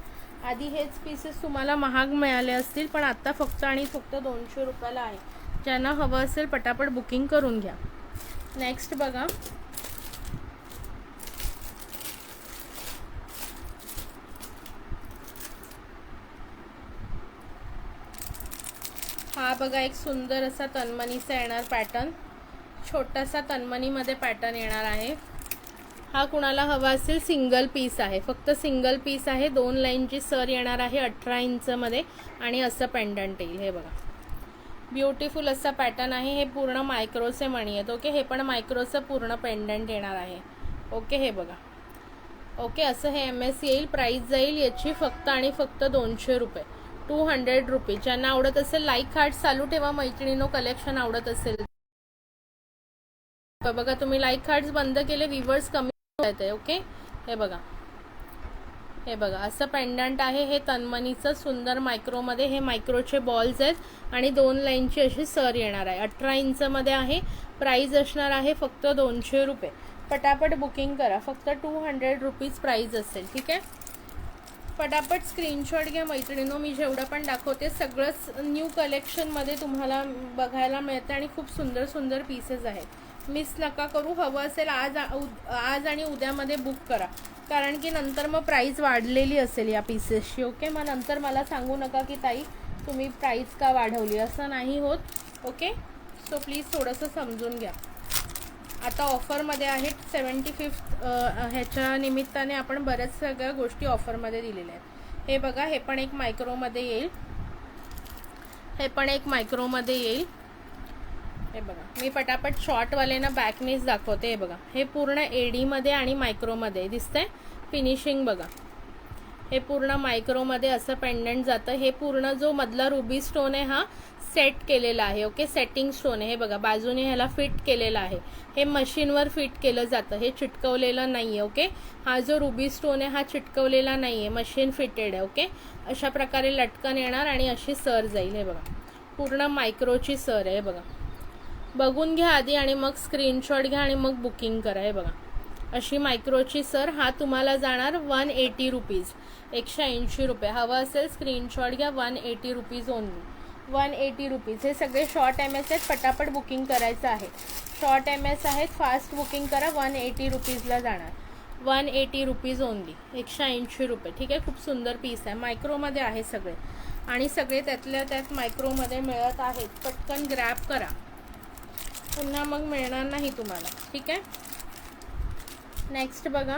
आधी हेच पीसेस तुम्हाला महाग मिळाले असतील, पण आता फक्त आणि फक्त 200 रुपयाला आहे. ज्यांना हवं असेल पटापट बुकिंग करून घ्या. नेक्स्ट बघा, हा बघा एक सुंदर असा तन्मणीचा येणार पॅटर्न, छोटासा तन्मणीमध्ये पॅटर्न येणार आहे. हा कुणाला हवा असेल सिंगल पीस आहे, फक्त सिंगल पीस आहे. 2 लाईनची सर येणार आहे 18 इंचमध्ये आणि असं पेंडंट येईल. हे बघा ब्युटिफुल असा पॅटर्न आहे. हे पूर्ण मायक्रोचे मणी आहेत. ओके, हे पण मायक्रोचं पूर्ण पेंडंट येणार आहे. ओके, हे बघा. ओके, असं हे MS येईल. प्राईस जाईल याची फक्त आणि फक्त 200 रुपये, 200 रुपीज. ज्यांना आवडत असेल लाईक हार्ट चालू ठेवा मैत्रिणींनो. कलेक्शन आवडत असेल बघा, तुम्ही लाईक हार्ट्स बंद केले व्ह्यूअर्स कमी होत आहे. ओके, हे बघा, हे बघा असं पेंडंट आहे. हे तन्मणीचं सुंदर मायक्रोमध्ये, हे मायक्रोचे बॉल्स आहेत आणि 2 लाईनची अशी सर येणार आहे. 18 इंचमध्ये आहे. प्राईस असणार आहे फक्त 200 रुपये. पटापट बुकिंग करा, फक्त 200 रुपीज प्राईस असेल. ठीक आहे, पटापट स्क्रीनशॉट घ्या मैत्रिणींनो. मी जेवढं पण दाखवते सगळंच न्यू कलेक्शनमध्ये तुम्हाला बघायला मिळतं आणि खूप सुंदर सुंदर पीसेस आहेत. मिस नका करू. हवं असेल आज आणि उद्यामध्ये बुक करा, कारण की नंतर मग प्राईस वाढलेली असेल या पीसेसची. ओके, मग नंतर मला सांगू नका की ताई तुम्ही प्राईस का वाढवली, असं नाही होत. ओके, सो प्लीज थोडंसं समजून घ्या. आता ऑफरमध्ये आहेत 75th ह्याच्या निमित्ताने आपण बऱ्याच सगळ्या गोष्टी ऑफरमध्ये दिलेल्या आहेत. हे बघा, हे पण एक मायक्रोमध्ये येईल, हे पण एक मायक्रोमध्ये येईल. हे बघा मी पटापट शॉर्टवालेना बॅकनेस दाखवते. हे बघा हे पूर्ण एडीमध्ये आणि मायक्रोमध्ये दिसतंय फिनिशिंग. बघा हे पूर्ण मायक्रोमध्ये असं पेंडंट जातं. हे पूर्ण जो मधला रुबी स्टोन आहे हा सेट केलेला आहे. ओके, सेटिंग स्टोन आहे. हे बघा बाजूने ह्याला फिट केलेलं आहे. हे मशीनवर फिट केलं जातं, हे चिटकवलेलं नाही आहे. ओके, हा जो रुबी स्टोन आहे हा चिटकवलेला नाही आहे, मशीन फिटेड आहे. ओके, अशा प्रकारे लटकन येणार आणि अशी सर जाईल. हे बघा पूर्ण मायक्रोची सर आहे. बघा बघून घ्या आधी आणि मग स्क्रीनशॉट घ्या आणि मग बुकिंग करा. हे बघा अशी मायक्रोची सर. हा तुम्हाला जाणार 180 रुपीज, 180 रुपये. हवं असेल स्क्रीनशॉट घ्या. 180 रुपीज ओनली, 180 रुपीज. हे सगळे शॉर्ट MS आहेत, पटापट बुकिंग करायचं आहे. शॉर्ट MS आहेत, फास्ट बुकिंग करा. 180 रुपीजला जाणार, 180 रुपीज ओनली, 180 रुपये. ठीक आहे, खूप सुंदर पीस आहे. मायक्रोमध्ये आहे सगळे आणि सगळे त्यातल्या त्यात मायक्रोमध्ये मिळत आहेत. पटकन ग्रॅब करा, पुन्हा मग मिळणार नाही तुम्हाला. ठीक आहे, नेक्स्ट बघा.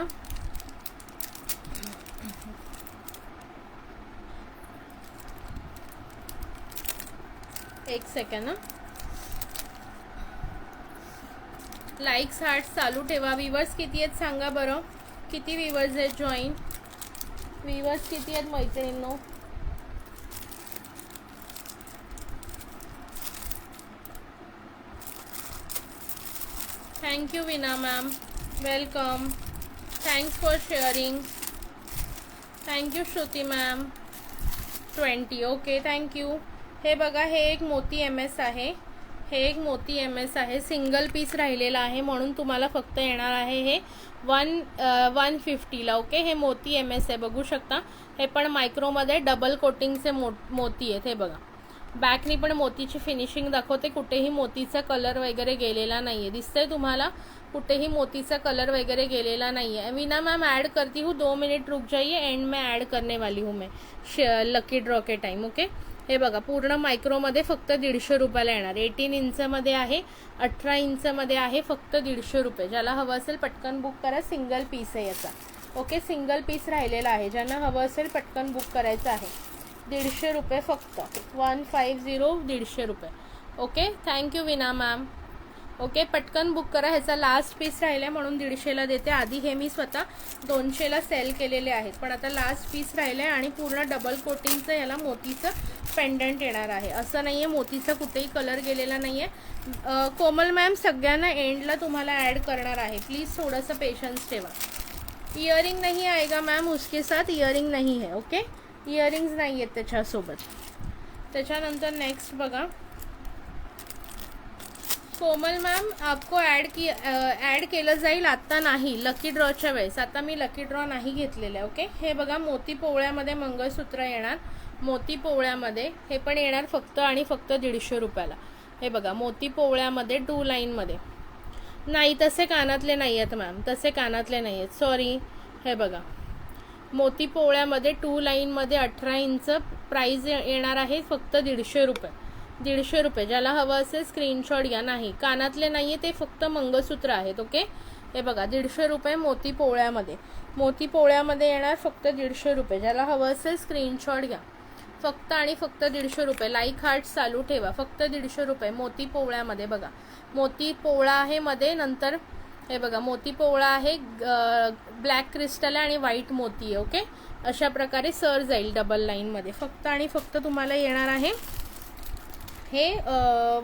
एक सेकंड, लाईक्स हार्ट चालू ठेवा. व्ह्यूअर्स किती आहेत सांगा बरं, किती व्ह्यूअर्स आहेत जॉईन, व्ह्यूअर्स किती आहेत मैत्रिणींनो. Thank you Veena ma'am, welcome, thanks for sharing. Thank you Shruti ma'am, 20. Okay, thank you. हे बघा हे एक मोती MS आहे, हे एक मोती MS आहे. सिंगल पीस राहिलेला आहे म्हणून तुम्हाला फक्त येणार आहे हे 150ला. ओके, हे मोती MS आहे, बघू शकता. हे पण मायक्रोमध्ये डबल कोटिंगचे मोती आहेत. हे बघा बॅकनी पण मोतीची फिनिशिंग दाखवते. कुठेही मोतीचा कलर वगैरे गेलेला नाही आहे, दिसतंय तुम्हाला, कुठेही मोतीचा कलर वगैरह गेलेला नहीं है. वीना मैम ऐड करती हूँ, 2 मिनट रुक जाइए, एंड में ऐड करने वाली हूँ मैं लकी ड्रॉ के टाइम. ओके, हे बघा पूर्ण मायक्रोमध्ये फक्त 150 रुपयाला येणार. 18 इंचमध्ये आहे, 18 इंचमध्ये आहे, फक्त 150 रुपये. ज्याला हवं असेल पटकन बुक करा. सिंगल पीस आहे याचा. ओके, सिंगल पीस राहिलेला आहे. ज्यांना हवं असेल पटकन बुक करायचं आहे. 150 रुपये फक्त, 150, 150 रुपये. Okay, thank you Veena ma'am. Okay, पटकन बुक करा. ह्याचा लास्ट पीस राहिला म्हणून 150ला देते. आधी हे मी स्वतः 200ला सेल केलेले आहेत, पण आता लास्ट पीस राहिलं आहे आणि पूर्ण डबल कोटिंगचं याला मोतीचं पेंडंट येणार आहे. असं नाही आहे मोतीचा कुठेही कलर गेलेला नाही आहे. कोमल मॅम, सगळ्यांना एंडला तुम्हाला ॲड करणार आहे, प्लीज थोडंसं पेशन्स ठेवा. इयरिंग नहीं आएगा मैम उसके साथ, इयरिंग नहीं है. ओके, इयरिंग्स नाही आहेत त्याच्यासोबत. त्याच्यानंतर नेक्स्ट बघा, कोमल मॅम आपको ॲड केलं जाईल, आत्ता नाही, लकी ड्रॉच्या वेळेस. आता मी लकी ड्रॉ नाही घेतलेलं आहे. ओके, हे बघा मोती पोवळ्यामध्ये मंगळसूत्र येणार, मोती पोवळ्यामध्ये. हे पण येणार फक्त आणि फक्त 150 रुपयाला. हे बघा मोती पोवळ्यामध्ये 2 लाईनमध्ये. नाही तसे कानातले नाही आहेत मॅम, तसे कानातले नाही आहेत, सॉरी. हे बघा मोती पोवळ्यामध्ये 2 लाईनमध्ये 18 इंच. प्राईज येणार आहे फक्त 150 रुपये. 150 रुपये. ज्याला हवं असेल स्क्रीनशॉट घ्या. नाही कानातले नाही आहे, ते फक्त मंगळसूत्र आहेत. ओके, हे बघा 150 रुपये मोती पोवळ्यामध्ये. मोती पोवळ्यामध्ये येणार फक्त 150 रुपये. ज्याला हवं असेल स्क्रीनशॉट घ्या. फक्त आणि फक्त 150 रुपये. लाईक हार्ट चालू ठेवा. फक्त 150 रुपये मोती पोवळ्यामध्ये. बघा मोती पोवळा आहे मध्ये. नंतर हे बघा मोती पोवळा आहे, ब्लॅक क्रिस्टल आहे आणि व्हाईट मोती आहे. ओके, अशा प्रकारे सर जाईल डबल लाईनमध्ये. फक्त आणि फक्त तुम्हाला येणार आहे हे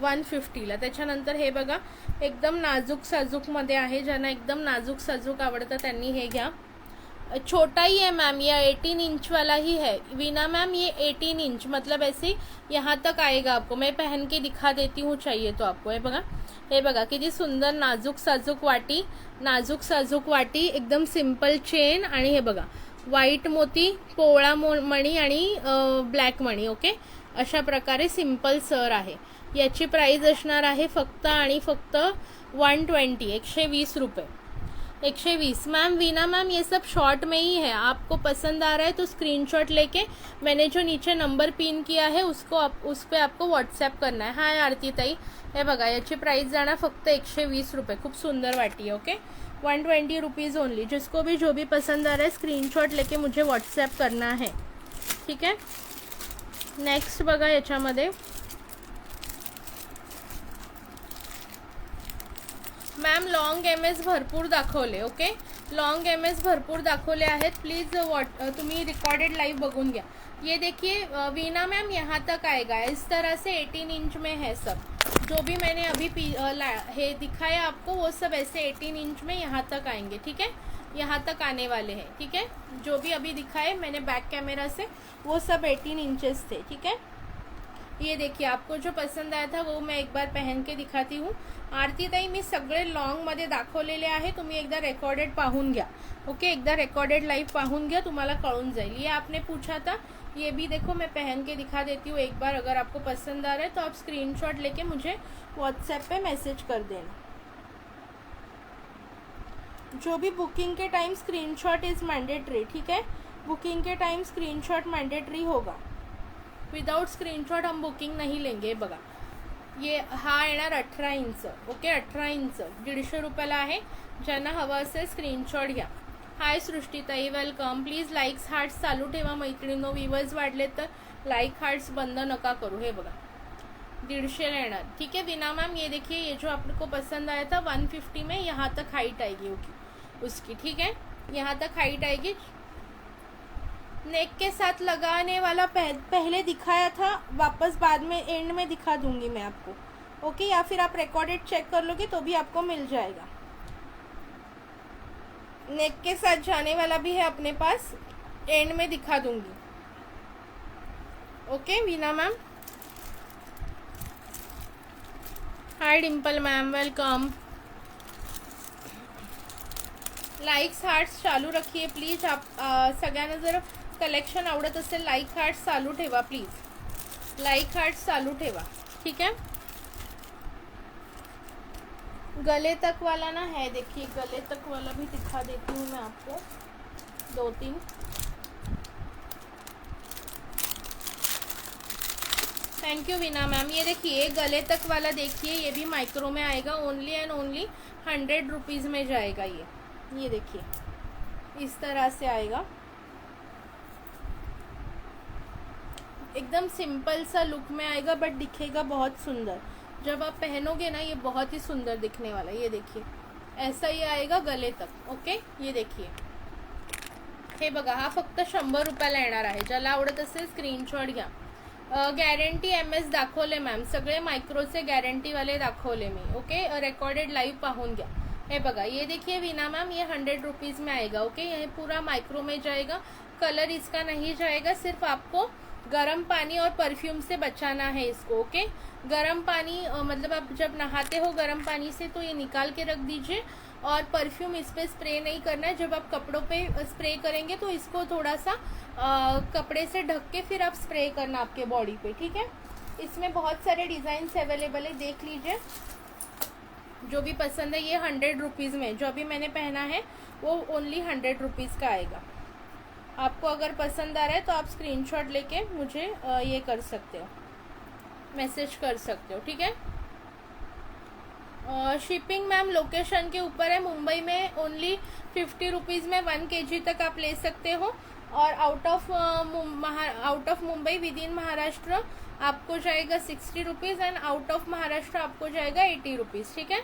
150ला. त्याच्यानंतर हे बघा एकदम नाजूक साजूकमध्ये आहे. ज्यांना एकदम नाजूक साजूक आवडतं त्यांनी हे घ्या. छोटा ही है मैम, ये 18 इंच वाला ही है. वीना मैम ये 18 इंच मतलब ऐसे यहाँ तक आएगा आपको. मैं पहन के दिखा देती हूँ चाहिए तो आपको. हे बघा किती सुंदर नाजूक साजूक वाटी, नाजूक साजूक वाटी, एकदम सिंपल चेन. आणि हे बघा व्हाईट मोती, पोवळा मणी आणि ब्लॅक मणी. ओके, अशा प्रकारे सिंपल सर आहे. याची प्राइस असणार आहे फक्त आणि फक्त 120, 120 रुपये. 120. मैम वीना मैम ये सब शॉर्ट में ही है, आपको पसंद आ रहा है तो स्क्रीनशॉट लेके मैंने जो नीचे नंबर पिन किया है उस पर आपको व्हाट्सएप करना है. हाय आरती ताई. हे बघा याची प्राइस जाणार फक्त 120 रुपये. खूप सुंदर वाटी है. Okay, 120 rupees only. जिसको भी जो भी पसंद आ रहा है स्क्रीनशॉट लेके मुझे व्हाट्सएप करना है. ठीक है, नेक्स्ट बघा याच्यामध्ये मॅम लॉन्ग एमएस भरपूर दाखवले. ओके, लॉन्ग एमएस भरपूर दाखवले आहेत. प्लीज तुम्ही रिकॉर्डेड लाइव बघून घ्या. ये देखिए वीना मैम यहाँ तक आएगा. इस तरह से 18 इंच में है सब. जो भी मैंने अभी हे दिखाया आपको वो सब ऐसे 18 इंच में यहाँ तक आएंगे. ठीक है, यहाँ तक आने वाले हैं. ठीक है, जो भी अभी दिखाए मैंने बैक कैमरा से वो सब 18 इंचेस थे. ठीक है, ये देखिए आपको जो पसंद आया था वो मैं एक बार पहन के दिखाती हूँ. आरती ताई मी सगळे लॉन्गमध्ये दाखवलेले आहे, तुम्ही एकदा रेकॉर्डेड पाहून घ्या. ओके, एकदा रेकॉर्डेड लाइव पाहून घ्या, तुम्हाला कळून जाईल. ये आपने पूछा था, ये भी देखो मैं पहन के दिखा देती हूँ एक बार. अगर आपको पसंद आ रहा है तो आप स्क्रीनशॉट लेके मुझे व्हाट्सएप पे मैसेज कर देना. जो भी booking K time screenshot is mandatory. ठीक है, बुकिंग के टाइम स्क्रीनशॉट मैंडेटरी होगा. विदाउट स्क्रीनशॉट हम बुकिंग नहीं लेंगे. बघा ये हा येणार 18 इंच. ओके, 18 इंच 150 रुपयाला आहे. ज्यांना हवं असेल स्क्रीनशॉट घ्या. हाय सृष्टीताई, वेलकम. प्लीज लाईक्स हार्ट्स चालू ठेवा मैत्रिणींनो. व्ह्यूअर्स वाढले तर लाईक हार्ट्स बंद नका करू. हे बघा 150 येणार. ठीक है वीना मैम, ये देखिए ये जो आपको पसंद आया था 150 में यहाँ तक हाइट आएगी उसकी. ठीक है, यहाँ तक हाइट आएगी. नेक के साथ लगाने वाला पहले दिखाया था, वापस बाद में एंड में दिखा दूंगी मैं आपको. ओके, या फिर आप रिकॉर्डेड चेक कर लोगे तो भी आपको मिल जाएगा. नेक के साथ जाने वाला भी है अपने पास, एंड में दिखा दूंगी. Okay Veena ma'am. Hi Dimple ma'am, welcome. Likes hearts चालू रखिए प्लीज. आप सगळ्यांना जर कलेक्शन आवडत असेल लाईक हार्ट्स चालू ठेवा प्लीज. लाईक हार्ट्स चालू ठेवा. ठीक है, गले तक वाला ना है, देखिए गले तक वाला भी दिखा देती हूँ मैं आपको. 2-3 थैंक यू वीना मैम. ये देखिए गले तक वाला देखिए, ये भी माइक्रो में आएगा. ओनली एंड ओनली 100 रुपीज़ में जाएगा. ये देखिए इस तरह से आएगा. एकदम सिंपल सा लुक में आएगा बट दिखेगा बहुत सुंदर. जब आप पहनोगे ना ये बहुत ही सुंदर दिखने वाला है। ये देखिए ऐसा ही आएगा गले तक। ओके ये देखिए, हे बघा हा फक्त 100 रुपयाला येणार आहे। ज्याला आवडत असेल स्क्रीनशॉट घ्या। गॅरंटी MS दाखवले मॅम, सगळे मायक्रोचे गॅरंटीवाले दाखवले मी। ओके रेकॉर्डेड लाइव पाहून घ्या। हे बघा ये देखिए वीना मैम, ये 100 रुपीज़ में आएगा। ओके ये पूरा माइक्रो में जाएगा, कलर इसका नहीं जाएगा, सिर्फ आपको गर्म पानी और परफ्यूम से बचाना है इसको। ओके गर्म पानी मतलब आप जब नहाते हो गर्म पानी से तो ये निकाल के रख दीजिए, और परफ्यूम इस पर स्प्रे नहीं करना है। जब आप कपड़ों पे स्प्रे करेंगे तो इसको थोड़ा सा कपड़े से ढक के फिर आप स्प्रे करना आपके बॉडी पे, ठीक है। इसमें बहुत सारे डिज़ाइंस अवेलेबल है, देख लीजिए जो भी पसंद है। ये 100 रुपीज़ में जो अभी मैंने पहना है वो ओनली 100 रुपीज़ का आएगा। आपको अगर पसंद आ रहा है तो आप स्क्रीनशॉट लेके मुझे ये कर सकते हो, मैसेज कर सकते हो, ठीक है। शिपिंग मैम लोकेशन के ऊपर है। मुंबई में ओनली 50 रुपीज़ में 1 kg तक आप ले सकते हो, और out of Mumbai with in Maharashtra आपको जाएगा 60 rupees, end out of Maharashtra आपको जाएगा 80 रुपीज़, ठीक है।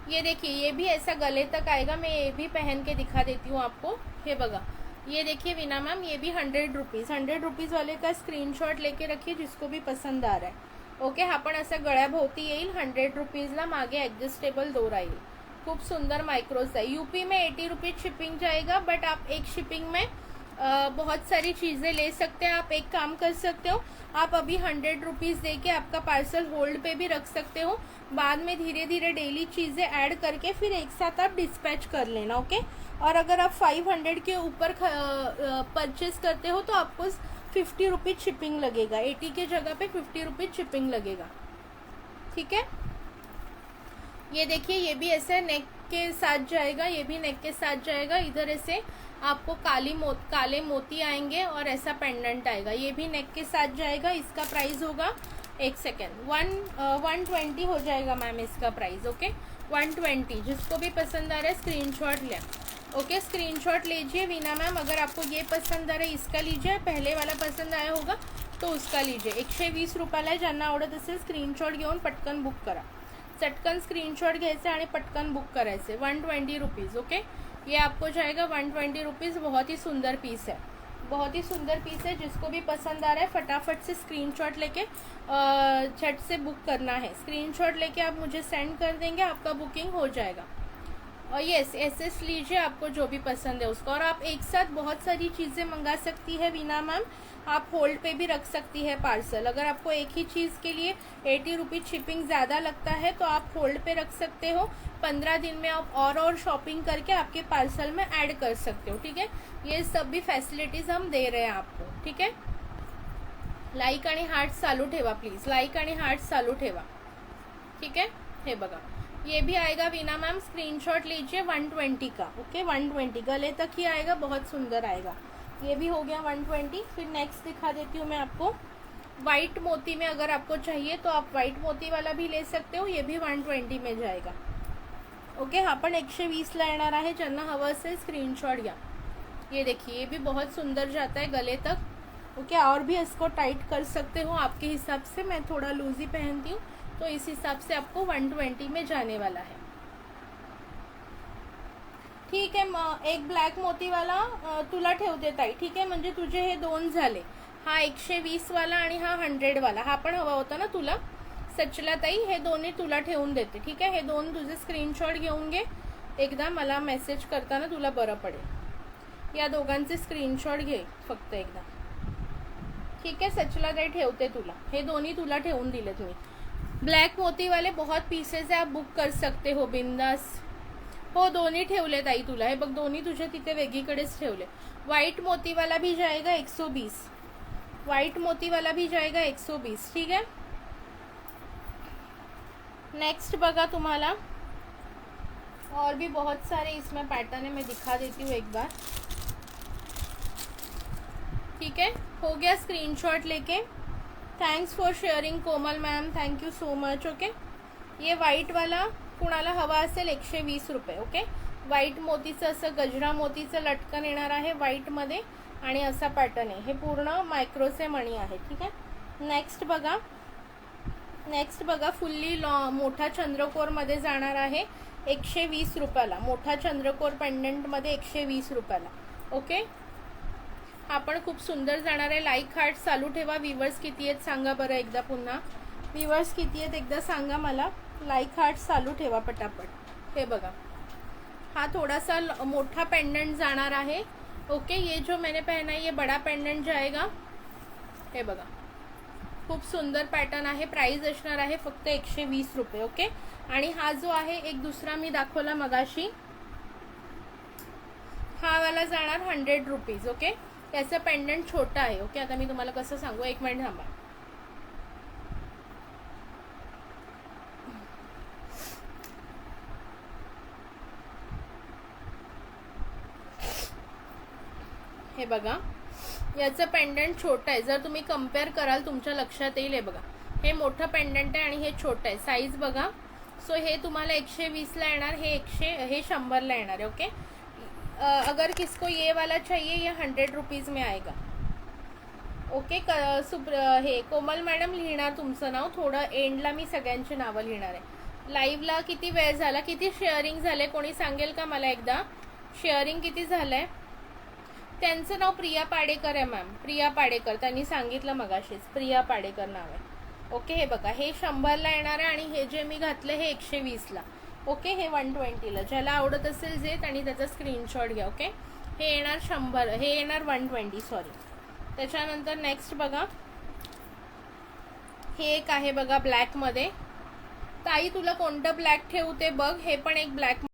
ये देखिए ये भी ऐसा गले तक आएगा। मैं ये भी पहन के दिखा देती हूँ आपको। हे बघा ये देखिए वीना मैम, ये भी 100 रुपीज़, 100 रुपीज़ वाले का स्क्रीनशॉट लेके रखिए जिसको भी पसंद आ रहा है। ओके हा पण असा गळ्याभोवती येईल 100 रुपीज़ला, मागे ॲडजस्टेबल दोरा येईल। खूप सुंदर माइक्रोस है। यूपी में 80 रुपीज़ शिपिंग जाएगा, बट आप एक शिपिंग में बहुत सारी चीज़ें ले सकते हैं। आप एक काम कर सकते हो, आप अभी 100 रुपीज़ दे के आपका पार्सल होल्ड पे भी रख सकते हो, बाद में धीरे धीरे डेली चीज़ें ऐड करके फिर एक साथ आप डिस्पैच कर लेना। ओके और अगर आप 500 के ऊपर परचेस करते हो तो आपको 50 रुपीज़ शिपिंग लगेगा। 80 के जगह पे 50 रुपीज़ शिपिंग लगेगा, ठीक है। ये देखिए ये भी ऐसे नेक के साथ जाएगा, ये भी नेक के साथ जाएगा। इधर ऐसे आपको काले मोती आएंगे और ऐसा पेंडेंट आएगा। ये भी नेक के साथ जाएगा। इसका प्राइस होगा 1 सेकेंड 120 हो जाएगा मैम इसका प्राइस। ओके 120। जिसको भी पसंद आ रहा है स्क्रीनशॉट लें। ओके स्क्रीनशॉट लीजिए वीना मैम। अगर आपको ये पसंद आ रहा है इसका लीजिए, पहले वाला पसंद आया होगा तो उसका लीजिए। 120 रुपयाला आहे। ज्यांना आवडत असेल स्क्रीनशॉट घेऊन पटकन बुक करा। चटकन स्क्रीनशॉट घ्यायचे आणि पटकन बुक करायचे। 120 रुपीज़। ओके ये आपको जाएगा 120 रुपीज़। बहुत ही सुंदर पीस है, बहुत ही सुंदर पीस है। जिसको भी पसंद आ रहा है फटाफट से स्क्रीनशॉट लेके झट से बुक करना है। स्क्रीनशॉट लेके आप मुझे सेंड कर देंगे, आपका बुकिंग हो जाएगा। और यस SS लीजिए आपको जो भी पसंद है उसका। और आप एक साथ बहुत सारी चीज़ें मंगा सकती है वीना मैम। आप होल्ड पे भी रख सकती है पार्सल। अगर आपको एक ही चीज़ के लिए 80 रुपीज़ शिपिंग ज़्यादा लगता है तो आप होल्ड पे रख सकते हो। 15 दिन में आप और शॉपिंग करके आपके पार्सल में ऐड कर सकते हो, ठीक है। ये सब भी फैसिलिटीज़ हम दे रहे हैं आपको, ठीक है। लाईक आणि हार्ट चालू ठेवा प्लीज़, लाईक आणि हार्ट चालू ठेवा, ठीक है। हे बघा ये भी आएगा वीना मैम। स्क्रीनशॉट लीजिए 120 का। ओके 120 गले तक ही आएगा, बहुत सुंदर आएगा। ये भी हो गया 120। फिर नेक्स्ट दिखा देती हूँ मैं आपको। वाइट मोती में अगर आपको चाहिए तो आप वाइट मोती वाला भी ले सकते हो। ये भी 120 में जाएगा। ओके हा पण 120ला येणार आहे। ज्यांना हवं असेल स्क्रीनशॉट घ्या। ये देखिए ये भी बहुत सुंदर जाता है गले तक। ओके और भी इसको टाइट कर सकते हो आपके हिसाब से। मैं थोड़ा लूज ही पहनती हूँ तो इस हिसाब से आपको 120 में जाने वाला है, ठीक है। एक ब्लॅक मोती वाला तुला ठेवते ताई, ठीक आहे। म्हणजे तुझे हे 2 झाले। हा 120 वाला आणि हा 100 वाला। हा पण हवा होता ना तुला सचला ताई, हे दोन्ही तुला ठेवून देते, ठीक आहे। हे 2 तुझे स्क्रीनशॉट घेऊन घे एकदा, मला मेसेज करताना तुला बरं पडेल। या दोघांचे स्क्रीनशॉट घे फक्त एकदा, ठीक आहे। सचला ताई ठेवते तुला, हे दोन्ही तुला ठेवून दिलेत मी। ब्लॅक मोती वाले बहुत पीसेस है, आप बुक कर सकते हो बिंदास। हो दोन्ही ठेवले ताई तुला, हे बघ दोन्ही तुझे तिथे वेगळीकडेच ठेवले। व्हाइट मोती वाला भी जाएगा 120, व्हाइट मोती वाला भी जाएगा 120, ठीक है। नेक्स्ट बघा तुम्हाला और भी बहुत सारे इसमें पैटर्न है, मैं दिखा देती हूँ एक बार, ठीक है। हो गया स्क्रीनशॉट लेके। Thanks for sharing Komal ma'am, thank you so much. Okay ये व्हाइट वाला कुणाला हवा असेल 120 रुपये। ओके व्हाइट मोतीचं असं गजरा मोतीचं लटकन येणार आहे व्हाईटमध्ये आणि असा पॅटर्न आहे। हे पूर्ण मायक्रोचे मणी आहे, ठीक आहे। नेक्स्ट बघा नेक्स्ट बघा, फुल्ली मोठा चंद्रकोरमध्ये जाणार आहे 120 रुपयाला. मोठा चंद्रकोर पेंडंटमध्ये 120 रुपयाला. ओके, हा पण खूप सुंदर जाणार आहे. लाईक हार्ट चालू ठेवा. व्ह्यूअर्स किती आहेत सांगा बरं एकदा पुन्हा. व्ह्यूअर्स किती आहेत एकदा सांगा मला. लाईक हार्ट चालू ठेवा पटापट. हे बघा, हा थोड़ा सा मोटा पेंडेंट जाणार आहे. ओके, ये जो मैंने पहना है ये बड़ा पेंडेंट जाएगा. हे बघा, खूप सुंदर पॅटर्न आहे. प्राइस असणार आहे फक्त 120 रुपये. ओके, आणि हा जो आहे एक दुसरा मी दाखवला मगाशी, हा वाला जाणार 100 रुपीज. ओके, याचं पेंडेंट छोटा आहे. ओके, आता मी तुम्हाला कसं सांगू, एक मिनिट थांबा. हे बघा, याचं पेंडंट छोटं आहे. जर तुम्ही कम्पेअर कराल तुमच्या लक्षात येईल. हे बघा, हे मोठं पेंडंट आहे आणि हे छोटं आहे. साईज बघा. सो हे तुम्हाला 120ला येणार, हे 100ला येणार आहे. ओके, अगर किसको ये वाला चाहिए ये 100 रुपीज में आएगा. ओके, हे कोमल मॅडम लिहिणार तुमचं नाव. थोडं एंडला मी सगळ्यांची नावं लिहिणार आहे. लाईव्हला किती वेळ झाला, किती शेअरिंग झाले, कोणी सांगेल का मला एकदा. शेअरिंग किती झालंय. त्यांचं नाव प्रिया पाडेकर आहे मॅम. प्रिया पाडेकर, त्यांनी सांगितलं मगाशीच. प्रिया पाडेकर नाव आहे. ओके, हे बघा, हे 100ला येणार आहे आणि हे जे मी घातलं हे 120ला. ओके, हे 120ला. ज्याला आवडत असेल जे आणि त्याचा स्क्रीनशॉट घ्या. ओके, हे येणार 100, हे येणार 120 सॉरी. त्याच्यानंतर नेक्स्ट बघा, हे एक आहे बघा ब्लॅकमध्ये. ताई तुला कोणतं ब्लॅक ठेवू ते बघ. हे पण एक ब्लॅक